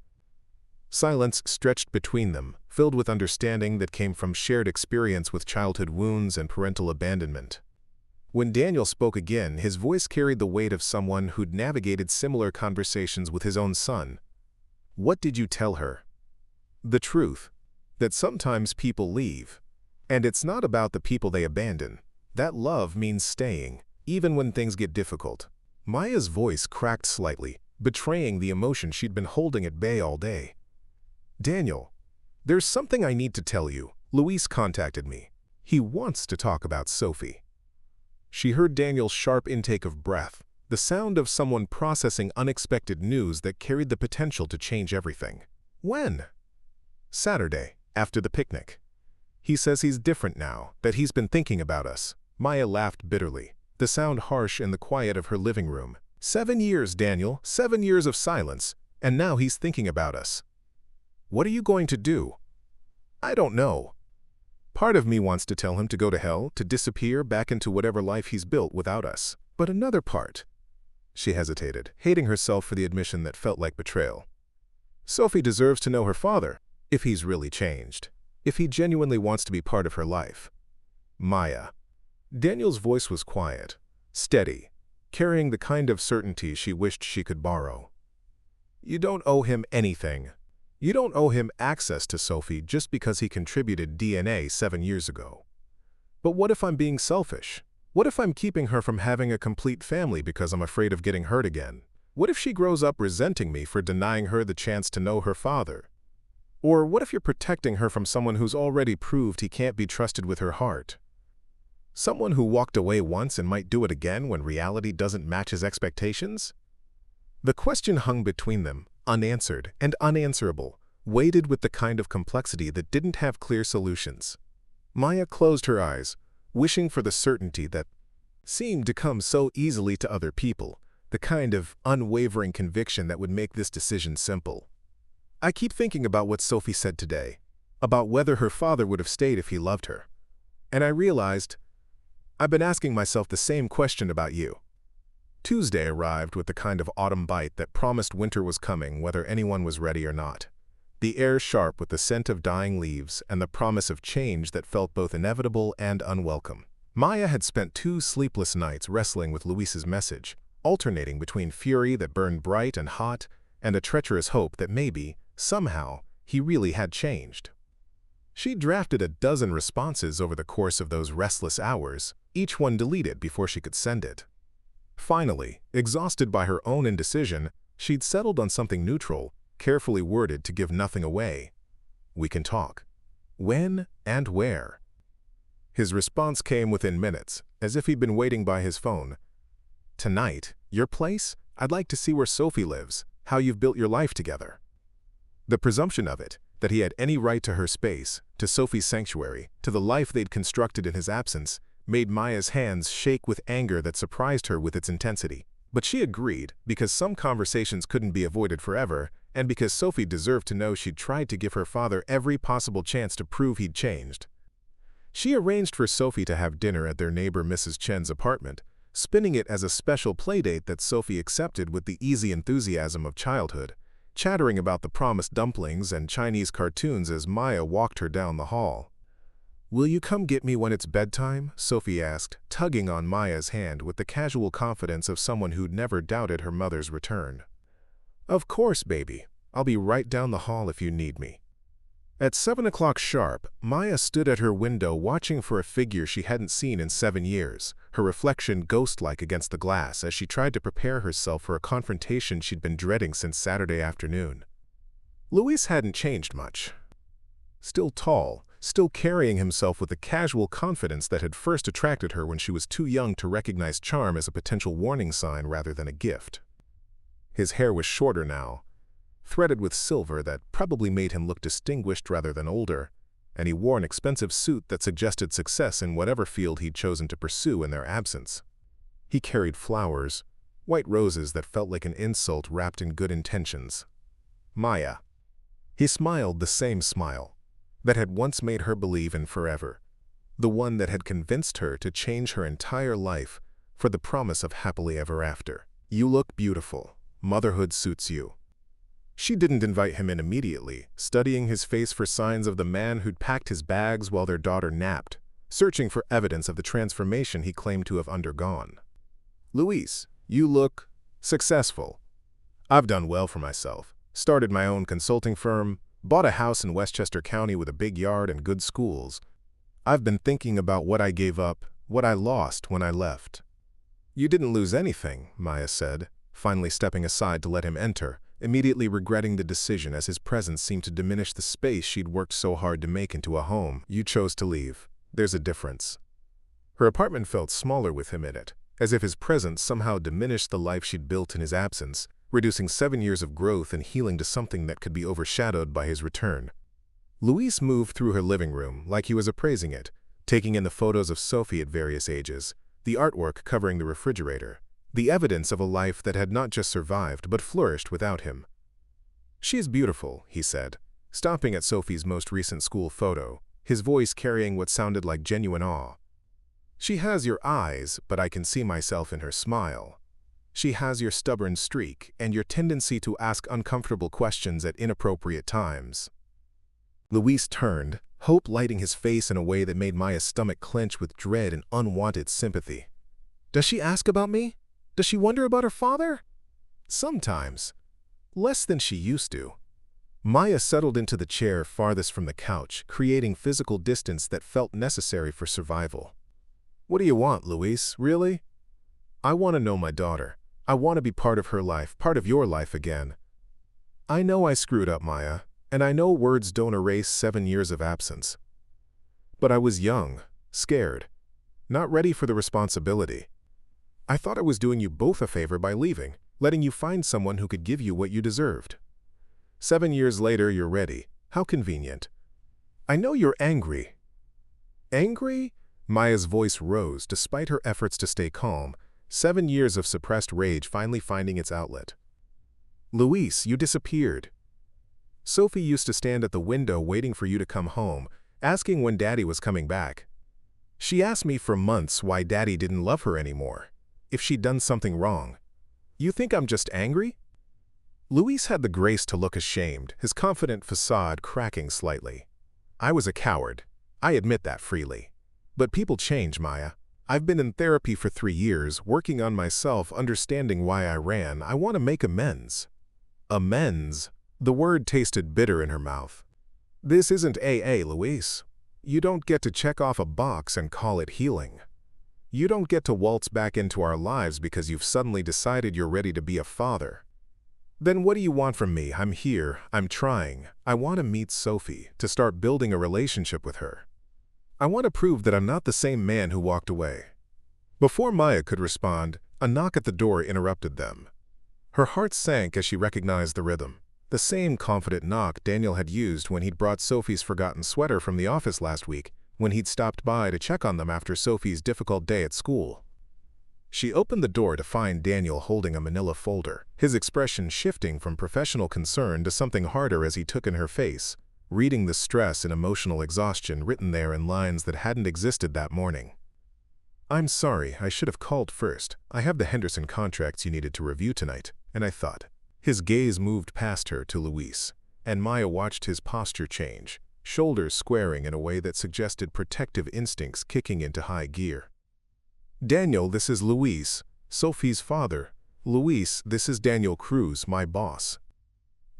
Silence stretched between them, filled with understanding that came from shared experience with childhood wounds and parental abandonment. When Daniel spoke again, his voice carried the weight of someone who'd navigated similar conversations with his own son. "What did you tell her?" "The truth. That sometimes people leave. And it's not about the people they abandon. That love means staying, even when things get difficult." Maya's voice cracked slightly, betraying the emotion she'd been holding at bay all day. "Daniel, there's something I need to tell you. Luis contacted me. He wants to talk about Sophie." She heard Daniel's sharp intake of breath, the sound of someone processing unexpected news that carried the potential to change everything. "When?" "Saturday, after the picnic. He says he's different now, that he's been thinking about us." Maya laughed bitterly, the sound harsh in the quiet of her living room. 7 years, Daniel, 7 years of silence, and now he's thinking about us. What are you going to do?" "I don't know. Part of me wants to tell him to go to hell, to disappear back into whatever life he's built without us. But another part—" She hesitated, hating herself for the admission that felt like betrayal. "Sophie deserves to know her father, if he's really changed, if he genuinely wants to be part of her life." "Maya." Daniel's voice was quiet, steady, carrying the kind of certainty she wished she could borrow. "You don't owe him anything. You don't owe him access to Sophie just because he contributed DNA 7 years ago. But what if I'm being selfish? What if I'm keeping her from having a complete family because I'm afraid of getting hurt again? What if she grows up resenting me for denying her the chance to know her father? Or what if you're protecting her from someone who's already proved he can't be trusted with her heart? Someone who walked away once and might do it again when reality doesn't match his expectations?" The question hung between them, unanswered and unanswerable, weighted with the kind of complexity that didn't have clear solutions. Maya closed her eyes, wishing for the certainty that seemed to come so easily to other people, the kind of unwavering conviction that would make this decision simple. I keep thinking about what Sophie said today, about whether her father would have stayed if he loved her. And I realized I've been asking myself the same question about you. Tuesday arrived with the kind of autumn bite that promised winter was coming whether anyone was ready or not. The air sharp with the scent of dying leaves and the promise of change that felt both inevitable and unwelcome. Maya had spent 2 sleepless nights wrestling with Luis's message, alternating between fury that burned bright and hot and a treacherous hope that maybe, somehow, he really had changed. She drafted a dozen responses over the course of those restless hours, each one deleted before she could send it. Finally, exhausted by her own indecision, she'd settled on something neutral, carefully worded to give nothing away. We can talk. When and where? His response came within minutes, as if he'd been waiting by his phone. Tonight, your place? I'd like to see where Sophie lives, how you've built your life together. The presumption of it, that he had any right to her space, to Sophie's sanctuary, to the life they'd constructed in his absence, made Maya's hands shake with anger that surprised her with its intensity. But she agreed, because some conversations couldn't be avoided forever, and because Sophie deserved to know she'd tried to give her father every possible chance to prove he'd changed. She arranged for Sophie to have dinner at their neighbor Mrs. Chen's apartment, spinning it as a special playdate that Sophie accepted with the easy enthusiasm of childhood, chattering about the promised dumplings and Chinese cartoons as Maya walked her down the hall. "Will you come get me when it's bedtime?" Sophie asked, tugging on Maya's hand with the casual confidence of someone who'd never doubted her mother's return. "Of course, baby. I'll be right down the hall if you need me." At 7 o'clock sharp, Maya stood at her window watching for a figure she hadn't seen in 7 years, her reflection ghost-like against the glass as she tried to prepare herself for a confrontation she'd been dreading since Saturday afternoon. Luis hadn't changed much. Still tall, still carrying himself with the casual confidence that had first attracted her when she was too young to recognize charm as a potential warning sign rather than a gift. His hair was shorter now, threaded with silver that probably made him look distinguished rather than older, and he wore an expensive suit that suggested success in whatever field he'd chosen to pursue in their absence. He carried flowers, white roses that felt like an insult wrapped in good intentions. Maya. He smiled the same smile that had once made her believe in forever, the one that had convinced her to change her entire life for the promise of happily ever after. "You look beautiful. Motherhood suits you." She didn't invite him in immediately, studying his face for signs of the man who'd packed his bags while their daughter napped, searching for evidence of the transformation he claimed to have undergone. "Luis, you look successful. I've done well for myself. Started my own consulting firm, bought a house in Westchester County with a big yard and good schools. I've been thinking about what I gave up, what I lost when I left." "You didn't lose anything," Maya said, finally stepping aside to let him enter, immediately regretting the decision as his presence seemed to diminish the space she'd worked so hard to make into a home. "You chose to leave. There's a difference." Her apartment felt smaller with him in it, as if his presence somehow diminished the life she'd built in his absence, reducing 7 years of growth and healing to something that could be overshadowed by his return. Luis moved through her living room like he was appraising it, taking in the photos of Sophie at various ages, the artwork covering the refrigerator, the evidence of a life that had not just survived but flourished without him. "She is beautiful," he said, stopping at Sophie's most recent school photo, his voice carrying what sounded like genuine awe. "She has your eyes, but I can see myself in her smile. She has your stubborn streak and your tendency to ask uncomfortable questions at inappropriate times." Luis turned, hope lighting his face in a way that made Maya's stomach clench with dread and unwanted sympathy. "Does she ask about me? Does she wonder about her father?" "Sometimes. Less than she used to." Maya settled into the chair farthest from the couch, creating physical distance that felt necessary for survival. "What do you want, Luis? Really?" "I want to know my daughter. I want to be part of her life, part of your life again." "I know I screwed up, Maya, and I know words don't erase 7 years of absence. But I was young, scared, not ready for the responsibility. I thought I was doing you both a favor by leaving, letting you find someone who could give you what you deserved. 7 years later, you're ready. How convenient." "I know you're angry." "Angry? Maya's voice rose despite her efforts to stay calm, 7 years of suppressed rage finally finding its outlet. "Luis, you disappeared. Sophie used to stand at the window waiting for you to come home, asking when Daddy was coming back. She asked me for months why Daddy didn't love her anymore, if she'd done something wrong. You think I'm just angry?" Luis had the grace to look ashamed, his confident facade cracking slightly. "I was a coward. I admit that freely. But people change, Maya. I've been in therapy for 3 years, working on myself, understanding why I ran. I want to make amends." Amends? The word tasted bitter in her mouth. "This isn't AA, Luis. You don't get to check off a box and call it healing. You don't get to waltz back into our lives because you've suddenly decided you're ready to be a father. Then what do you want from me? I'm here, I'm trying. I want to meet Sophie, to start building a relationship with her. I want to prove that I'm not the same man who walked away." Before Maya could respond, a knock at the door interrupted them. Her heart sank as she recognized the rhythm. The same confident knock Daniel had used when he'd brought Sophie's forgotten sweater from the office last week, when he'd stopped by to check on them after Sophie's difficult day at school. She opened the door to find Daniel holding a manila folder, his expression shifting from professional concern to something harder as he took in her face, reading the stress and emotional exhaustion written there in lines that hadn't existed that morning. "I'm sorry, I should have called first. I have the Henderson contracts you needed to review tonight, and I thought." His gaze moved past her to Luis, and Maya watched his posture change, shoulders squaring in a way that suggested protective instincts kicking into high gear. "Daniel, this is Luis, Sophie's father. Luis, this is Daniel Cruz, my boss."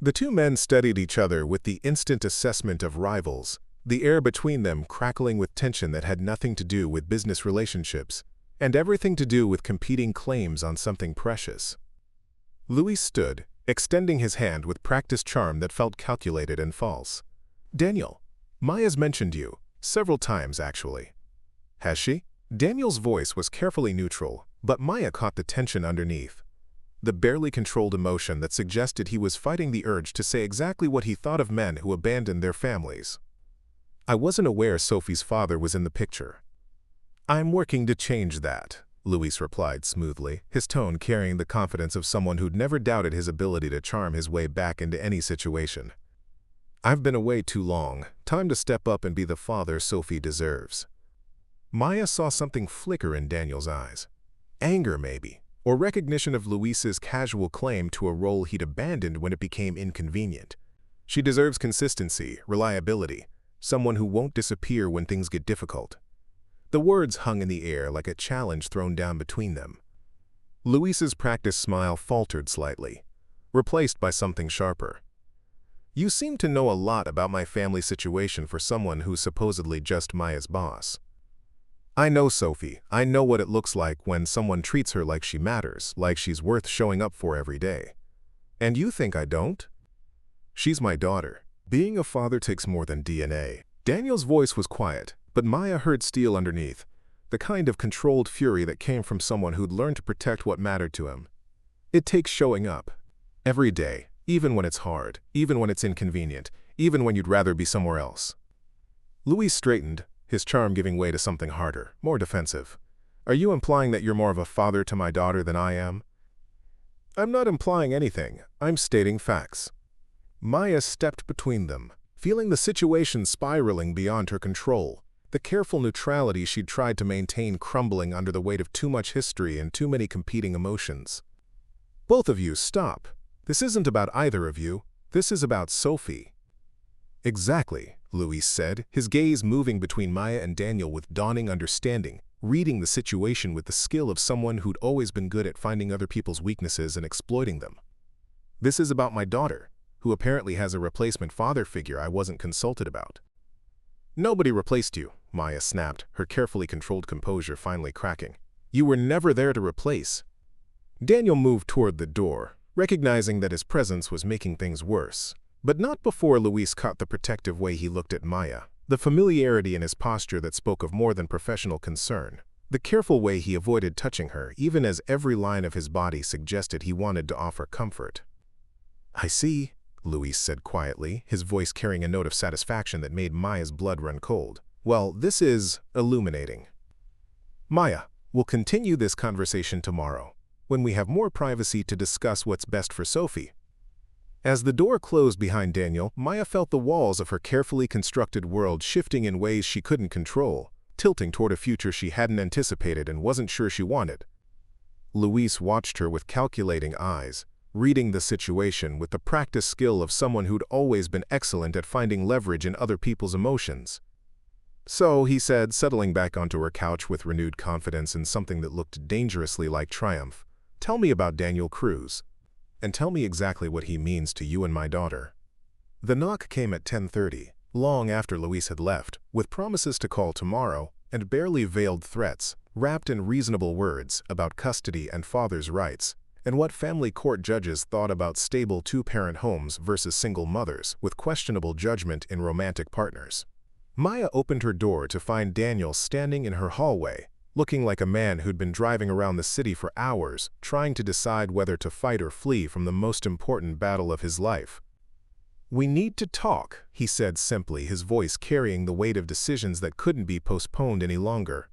The two men studied each other with the instant assessment of rivals, the air between them crackling with tension that had nothing to do with business relationships, and everything to do with competing claims on something precious. Luis stood, extending his hand with practiced charm that felt calculated and false. "Daniel, Maya's mentioned you, several times actually." "Has she?" Daniel's voice was carefully neutral, but Maya caught the tension underneath. The barely controlled emotion that suggested he was fighting the urge to say exactly what he thought of men who abandoned their families. "I wasn't aware Sophie's father was in the picture." "I'm working to change that," Luis replied smoothly, his tone carrying the confidence of someone who'd never doubted his ability to charm his way back into any situation. "I've been away too long. Time to step up and be the father Sophie deserves." Maya saw something flicker in Daniel's eyes. Anger, maybe, or recognition of Luis's casual claim to a role he'd abandoned when it became inconvenient. She deserves consistency, reliability, someone who won't disappear when things get difficult. The words hung in the air like a challenge thrown down between them. Luis's practiced smile faltered slightly, replaced by something sharper. "You seem to know a lot about my family situation for someone who's supposedly just Maya's boss." "I know Sophie. I know what it looks like when someone treats her like she matters, like she's worth showing up for every day. And you think I don't?" "She's my daughter. Being a father takes more than DNA." Daniel's voice was quiet, but Maya heard steel underneath, the kind of controlled fury that came from someone who'd learned to protect what mattered to him. "It takes showing up. Every day, even when it's hard, even when it's inconvenient, even when you'd rather be somewhere else." Luis straightened, his charm giving way to something harder, more defensive. "Are you implying that you're more of a father to my daughter than I am?" "I'm not implying anything. I'm stating facts." Maya stepped between them, feeling the situation spiraling beyond her control, the careful neutrality she'd tried to maintain crumbling under the weight of too much history and too many competing emotions. "Both of you, stop. This isn't about either of you. This is about Sophie." "Exactly," Luis said, his gaze moving between Maya and Daniel with dawning understanding, reading the situation with the skill of someone who'd always been good at finding other people's weaknesses and exploiting them. "This is about my daughter, who apparently has a replacement father figure I wasn't consulted about." "Nobody replaced you," Maya snapped, her carefully controlled composure finally cracking. "You were never there to replace." Daniel moved toward the door, recognizing that his presence was making things worse. But not before Luis caught the protective way he looked at Maya, the familiarity in his posture that spoke of more than professional concern, the careful way he avoided touching her even as every line of his body suggested he wanted to offer comfort. "I see," Luis said quietly, his voice carrying a note of satisfaction that made Maya's blood run cold. "Well, this is illuminating. Maya, we'll continue this conversation tomorrow, when we have more privacy to discuss what's best for Sophie. As the door closed behind Daniel, Maya felt the walls of her carefully constructed world shifting in ways she couldn't control, tilting toward a future she hadn't anticipated and wasn't sure she wanted. Luis watched her with calculating eyes, reading the situation with the practiced skill of someone who'd always been excellent at finding leverage in other people's emotions. "So," he said, settling back onto her couch with renewed confidence in something that looked dangerously like triumph, "tell me about Daniel Cruz. And tell me exactly what he means to you and my daughter." The knock came at 10:30, long after Luis had left, with promises to call tomorrow and barely veiled threats, wrapped in reasonable words about custody and father's rights, and what family court judges thought about stable two-parent homes versus single mothers with questionable judgment in romantic partners. Maya opened her door to find Daniel standing in her hallway, looking like a man who'd been driving around the city for hours, trying to decide whether to fight or flee from the most important battle of his life. "We need to talk," he said simply, his voice carrying the weight of decisions that couldn't be postponed any longer.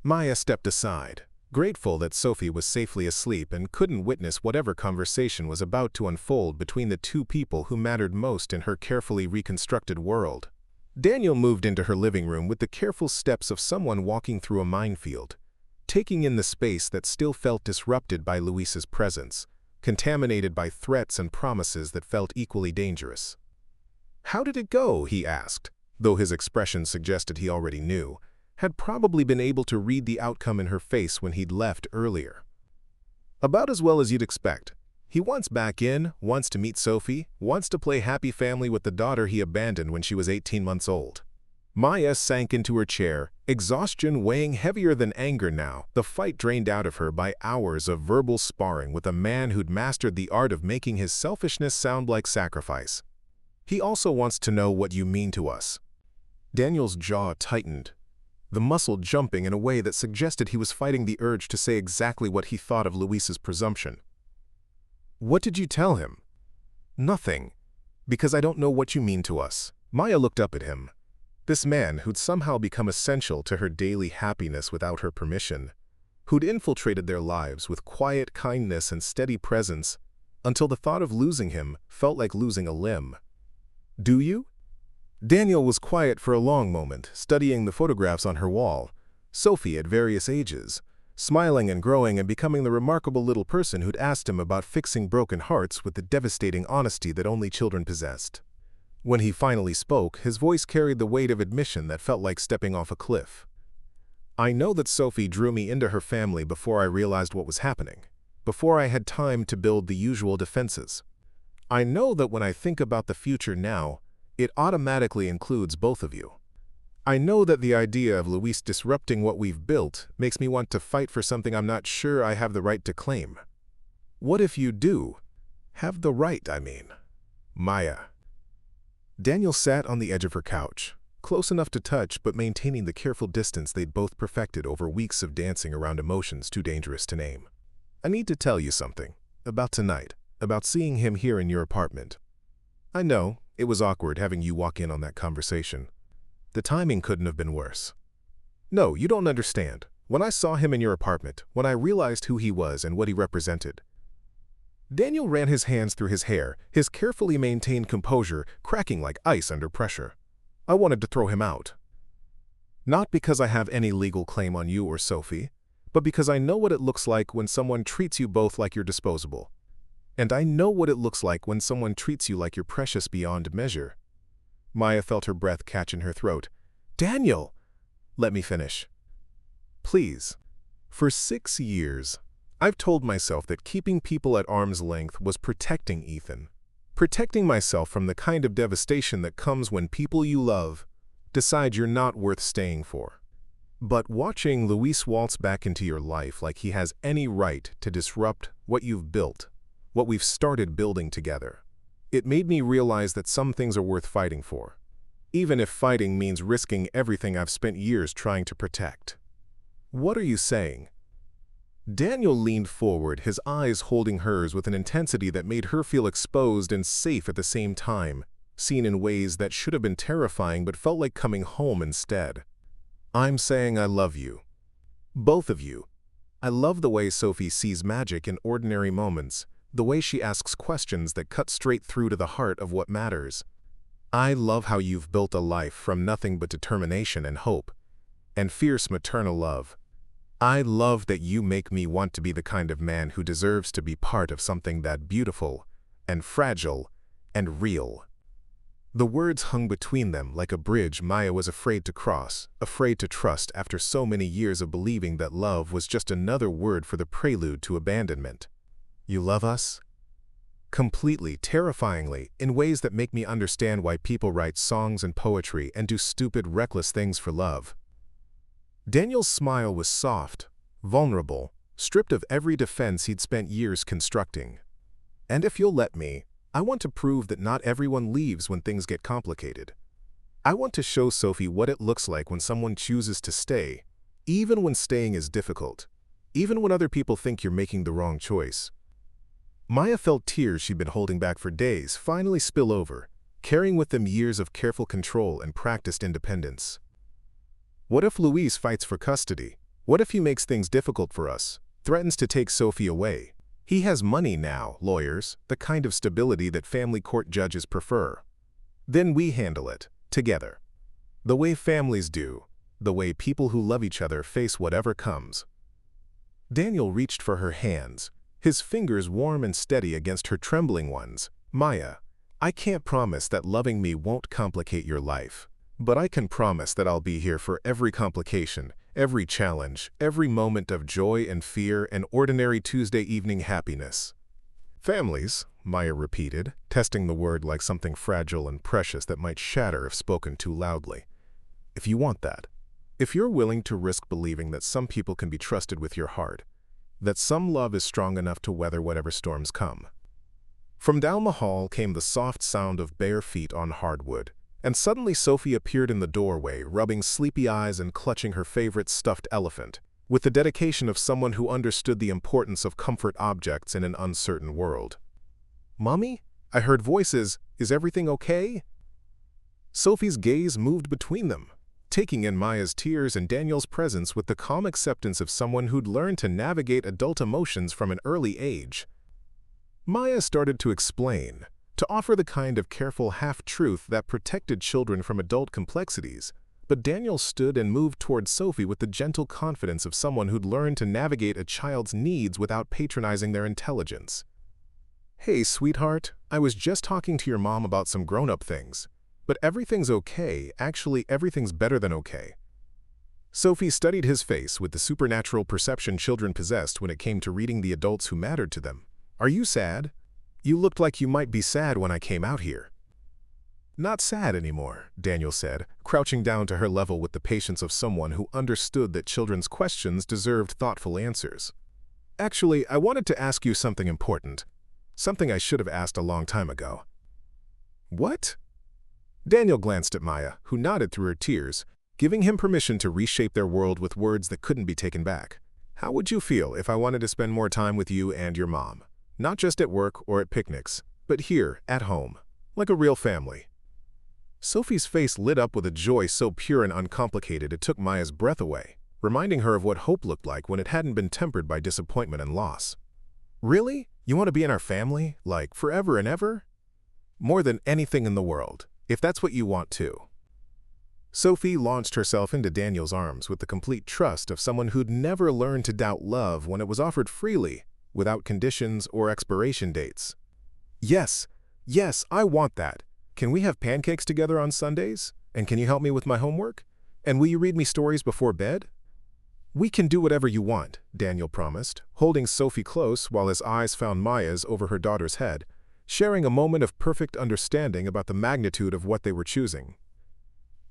Maya stepped aside, grateful that Sophie was safely asleep and couldn't witness whatever conversation was about to unfold between the two people who mattered most in her carefully reconstructed world. Daniel moved into her living room with the careful steps of someone walking through a minefield, taking in the space that still felt disrupted by Luis's presence, contaminated by threats and promises that felt equally dangerous. "How did it go?" he asked, though his expression suggested he already knew, had probably been able to read the outcome in her face when he'd left earlier. "About as well as you'd expect. He wants back in, wants to meet Sophie, wants to play happy family with the daughter he abandoned when she was 18 months old." Maya sank into her chair, exhaustion weighing heavier than anger now, the fight drained out of her by hours of verbal sparring with a man who'd mastered the art of making his selfishness sound like sacrifice. "He also wants to know what you mean to us." Daniel's jaw tightened, the muscle jumping in a way that suggested he was fighting the urge to say exactly what he thought of Luis's presumption. "What did you tell him?" "Nothing, because I don't know what you mean to us." Maya looked up at him. This man who'd somehow become essential to her daily happiness without her permission, who'd infiltrated their lives with quiet kindness and steady presence, until the thought of losing him felt like losing a limb. "Do you?" Daniel was quiet for a long moment, studying the photographs on her wall, Sophie at various ages, smiling and growing and becoming the remarkable little person who'd asked him about fixing broken hearts with the devastating honesty that only children possessed. When he finally spoke, his voice carried the weight of admission that felt like stepping off a cliff. "I know that Sophie drew me into her family before I realized what was happening, before I had time to build the usual defenses. I know that when I think about the future now, it automatically includes both of you. I know that the idea of Luis disrupting what we've built makes me want to fight for something I'm not sure I have the right to claim." "What if you do? Have the right, I mean." "Maya." Daniel sat on the edge of her couch, close enough to touch but maintaining the careful distance they'd both perfected over weeks of dancing around emotions too dangerous to name. "I need to tell you something. About tonight. About seeing him here in your apartment. I know, it was awkward having you walk in on that conversation. The timing couldn't have been worse. No, you don't understand. When I saw him in your apartment, when I realized who he was and what he represented." Daniel ran his hands through his hair, his carefully maintained composure cracking like ice under pressure. "I wanted to throw him out. Not because I have any legal claim on you or Sophie, but because I know what it looks like when someone treats you both like you're disposable. And I know what it looks like when someone treats you like you're precious beyond measure." Maya felt her breath catch in her throat. "Daniel!" "Let me finish. Please." For 6 years, I've told myself that keeping people at arm's length was protecting Ethan. Protecting myself from the kind of devastation that comes when people you love decide you're not worth staying for. But watching Luis waltz back into your life like he has any right to disrupt what you've built, what we've started building together, it made me realize that some things are worth fighting for, even if fighting means risking everything I've spent years trying to protect. "What are you saying?" Daniel leaned forward, his eyes holding hers with an intensity that made her feel exposed and safe at the same time, seen in ways that should have been terrifying but felt like coming home instead. "I'm saying I love you. Both of you. I love the way Sophie sees magic in ordinary moments, the way she asks questions that cut straight through to the heart of what matters. I love how you've built a life from nothing but determination and hope, and fierce maternal love. I love that you make me want to be the kind of man who deserves to be part of something that beautiful, and fragile, and real. The words hung between them like a bridge Maya was afraid to cross, afraid to trust after so many years of believing that love was just another word for the prelude to abandonment. You love us? Completely, terrifyingly, in ways that make me understand why people write songs and poetry and do stupid, reckless things for love. Daniel's smile was soft, vulnerable, stripped of every defense he'd spent years constructing. And if you'll let me, I want to prove that not everyone leaves when things get complicated. I want to show Sophie what it looks like when someone chooses to stay, even when staying is difficult, even when other people think you're making the wrong choice. Maya felt tears she'd been holding back for days finally spill over, carrying with them years of careful control and practiced independence. What if Luis fights for custody? What if he makes things difficult for us, threatens to take Sophie away? He has money now, lawyers, the kind of stability that family court judges prefer. Then we handle it, together. The way families do, the way people who love each other face whatever comes. Daniel reached for her hands, his fingers warm and steady against her trembling ones. Maya, I can't promise that loving me won't complicate your life, but I can promise that I'll be here for every complication, every challenge, every moment of joy and fear and ordinary Tuesday evening happiness. Families, Maya repeated, testing the word like something fragile and precious that might shatter if spoken too loudly. If you want that, if you're willing to risk believing that some people can be trusted with your heart, that some love is strong enough to weather whatever storms come. From down the hall came the soft sound of bare feet on hardwood, and suddenly Sophie appeared in the doorway, rubbing sleepy eyes and clutching her favorite stuffed elephant, with the dedication of someone who understood the importance of comfort objects in an uncertain world. "Mommy?" I heard voices. "Is everything okay?" Sophie's gaze moved between them, taking in Maya's tears and Daniel's presence with the calm acceptance of someone who'd learned to navigate adult emotions from an early age. Maya started to explain, to offer the kind of careful half-truth that protected children from adult complexities, but Daniel stood and moved toward Sophie with the gentle confidence of someone who'd learned to navigate a child's needs without patronizing their intelligence. "Hey, sweetheart, I was just talking to your mom about some grown-up things. But everything's okay, actually everything's better than okay." Sophie studied his face with the supernatural perception children possessed when it came to reading the adults who mattered to them. "Are you sad? You looked like you might be sad when I came out here." "Not sad anymore," Daniel said, crouching down to her level with the patience of someone who understood that children's questions deserved thoughtful answers. "Actually, I wanted to ask you something important. Something I should have asked a long time ago." "What?" Daniel glanced at Maya, who nodded through her tears, giving him permission to reshape their world with words that couldn't be taken back. "How would you feel if I wanted to spend more time with you and your mom? Not just at work or at picnics, but here, at home, like a real family." Sophie's face lit up with a joy so pure and uncomplicated it took Maya's breath away, reminding her of what hope looked like when it hadn't been tempered by disappointment and loss. "Really? You want to be in our family, like forever and ever?" "More than anything in the world. If that's what you want too." Sophie launched herself into Daniel's arms with the complete trust of someone who'd never learned to doubt love when it was offered freely, without conditions or expiration dates. Yes, I want that. Can we have pancakes together on Sundays? And can you help me with my homework? And will you read me stories before bed?" "We can do whatever you want," Daniel promised, holding Sophie close while his eyes found Maya's over her daughter's head, sharing a moment of perfect understanding about the magnitude of what they were choosing.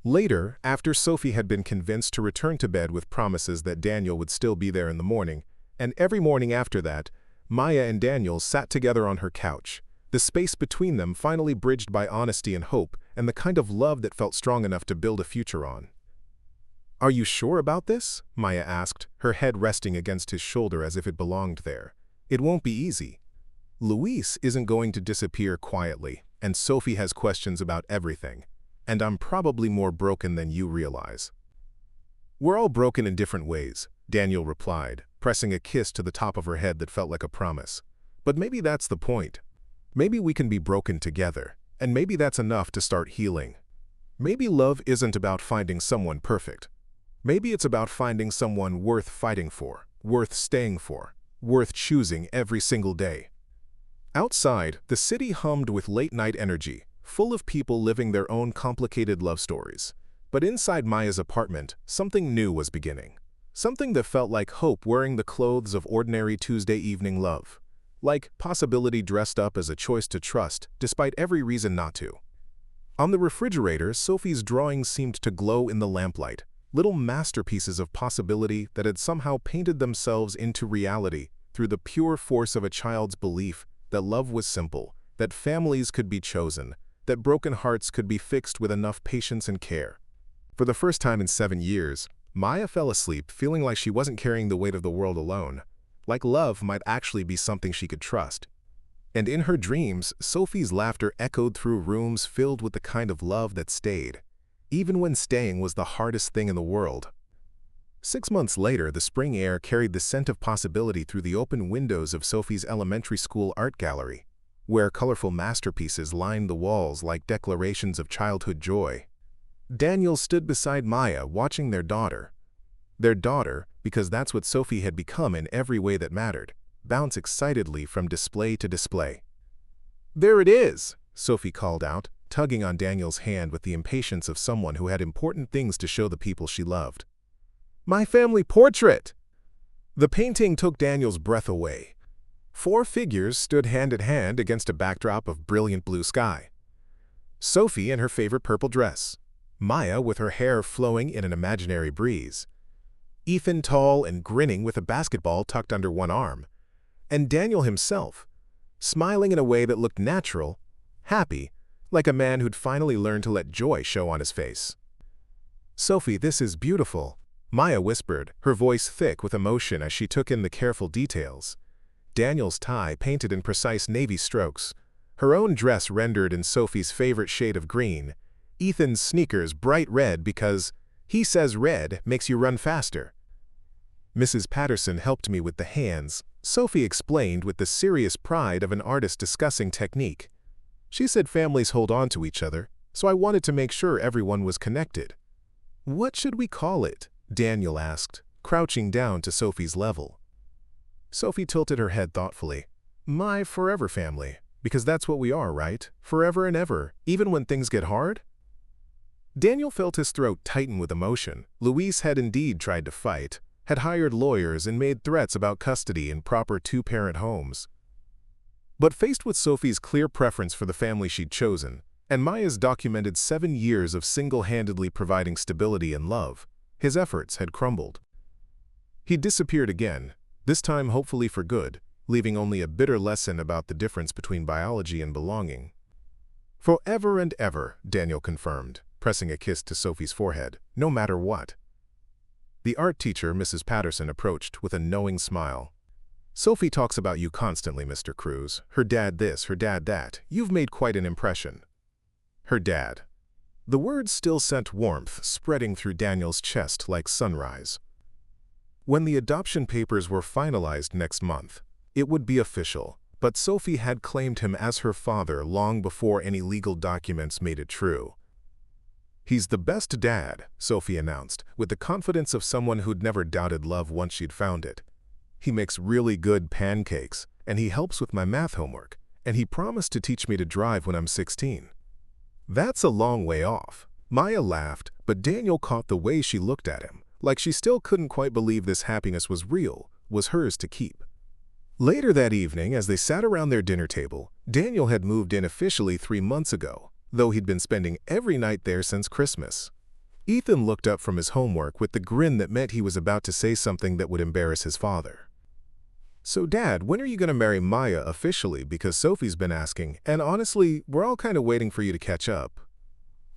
Later, after Sophie had been convinced to return to bed with promises that Daniel would still be there in the morning, and every morning after that, Maya and Daniel sat together on her couch, the space between them finally bridged by honesty and hope and the kind of love that felt strong enough to build a future on. "Are you sure about this?" Maya asked, her head resting against his shoulder as if it belonged there. "It won't be easy. Luis isn't going to disappear quietly, and Sophie has questions about everything, and I'm probably more broken than you realize." We're all broken in different ways, Daniel replied, pressing a kiss to the top of her head that felt like a promise. But maybe that's the point. Maybe we can be broken together, and maybe that's enough to start healing. Maybe love isn't about finding someone perfect. Maybe it's about finding someone worth fighting for, worth staying for, worth choosing every single day. Outside, the city hummed with late-night energy, full of people living their own complicated love stories. But inside Maya's apartment, something new was beginning. Something that felt like hope wearing the clothes of ordinary Tuesday evening love. Like possibility dressed up as a choice to trust, despite every reason not to. On the refrigerator, Sophie's drawings seemed to glow in the lamplight, little masterpieces of possibility that had somehow painted themselves into reality through the pure force of a child's belief that love was simple, that families could be chosen, that broken hearts could be fixed with enough patience and care. For the first time in 7 years, Maya fell asleep feeling like she wasn't carrying the weight of the world alone, like love might actually be something she could trust. And in her dreams, Sophie's laughter echoed through rooms filled with the kind of love that stayed, even when staying was the hardest thing in the world. 6 months later, the spring air carried the scent of possibility through the open windows of Sophie's elementary school art gallery, where colorful masterpieces lined the walls like declarations of childhood joy. Daniel stood beside Maya, watching their daughter. Their daughter, because that's what Sophie had become in every way that mattered, bounce excitedly from display to display. "There it is," Sophie called out, tugging on Daniel's hand with the impatience of someone who had important things to show the people she loved. "My family portrait!" The painting took Daniel's breath away. 4 figures stood hand in hand against a backdrop of brilliant blue sky. Sophie in her favorite purple dress, Maya with her hair flowing in an imaginary breeze, Ethan tall and grinning with a basketball tucked under one arm, and Daniel himself, smiling in a way that looked natural, happy, like a man who'd finally learned to let joy show on his face. "Sophie, this is beautiful," Maya whispered, her voice thick with emotion as she took in the careful details. Daniel's tie painted in precise navy strokes, her own dress rendered in Sophie's favorite shade of green, Ethan's sneakers bright red because he says red makes you run faster. "Mrs. Patterson helped me with the hands," Sophie explained with the serious pride of an artist discussing technique. "She said families hold on to each other, so I wanted to make sure everyone was connected." "What should we call it?" Daniel asked, crouching down to Sophie's level. Sophie tilted her head thoughtfully. "My forever family, because that's what we are, right? Forever and ever, even when things get hard?" Daniel felt his throat tighten with emotion. Louise had indeed tried to fight, had hired lawyers and made threats about custody in proper 2-parent homes. But faced with Sophie's clear preference for the family she'd chosen, and Maya's documented 7 years of single-handedly providing stability and love, his efforts had crumbled. He disappeared again, this time hopefully for good, leaving only a bitter lesson about the difference between biology and belonging. "Forever and ever," Daniel confirmed, pressing a kiss to Sophie's forehead, "no matter what." The art teacher, Mrs. Patterson, approached with a knowing smile. "Sophie talks about you constantly, Mr. Cruz. Her dad this, her dad that. You've made quite an impression." Her dad. The words still sent warmth spreading through Daniel's chest like sunrise. When the adoption papers were finalized next month, it would be official, but Sophie had claimed him as her father long before any legal documents made it true. "He's the best dad," Sophie announced, with the confidence of someone who'd never doubted love once she'd found it. "He makes really good pancakes, and he helps with my math homework, and he promised to teach me to drive when I'm 16. "That's a long way off." Maya laughed, but Daniel caught the way she looked at him, like she still couldn't quite believe this happiness was real, was hers to keep. Later that evening, as they sat around their dinner table, Daniel had moved in officially 3 months ago, though he'd been spending every night there since Christmas. Ethan looked up from his homework with the grin that meant he was about to say something that would embarrass his father. "So, Dad, when are you going to marry Maya officially? Because Sophie's been asking, and honestly, we're all kind of waiting for you to catch up."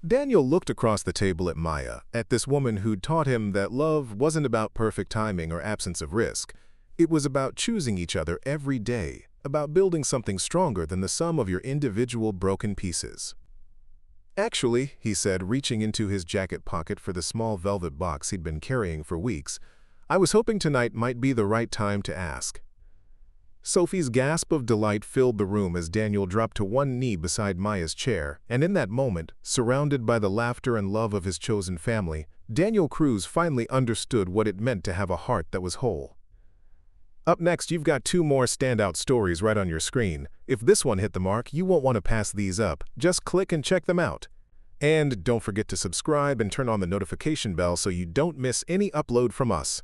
Daniel looked across the table at Maya, at this woman who'd taught him that love wasn't about perfect timing or absence of risk. It was about choosing each other every day, about building something stronger than the sum of your individual broken pieces. Actually, he said, reaching into his jacket pocket for the small velvet box he'd been carrying for weeks, I was hoping tonight might be the right time to ask. Sophie's gasp of delight filled the room as Daniel dropped to one knee beside Maya's chair, and in that moment, surrounded by the laughter and love of his chosen family, Daniel Cruz finally understood what it meant to have a heart that was whole. Up next, you've got 2 more standout stories right on your screen. If this one hit the mark, you won't want to pass these up. Just click and check them out. And don't forget to subscribe and turn on the notification bell so you don't miss any upload from us.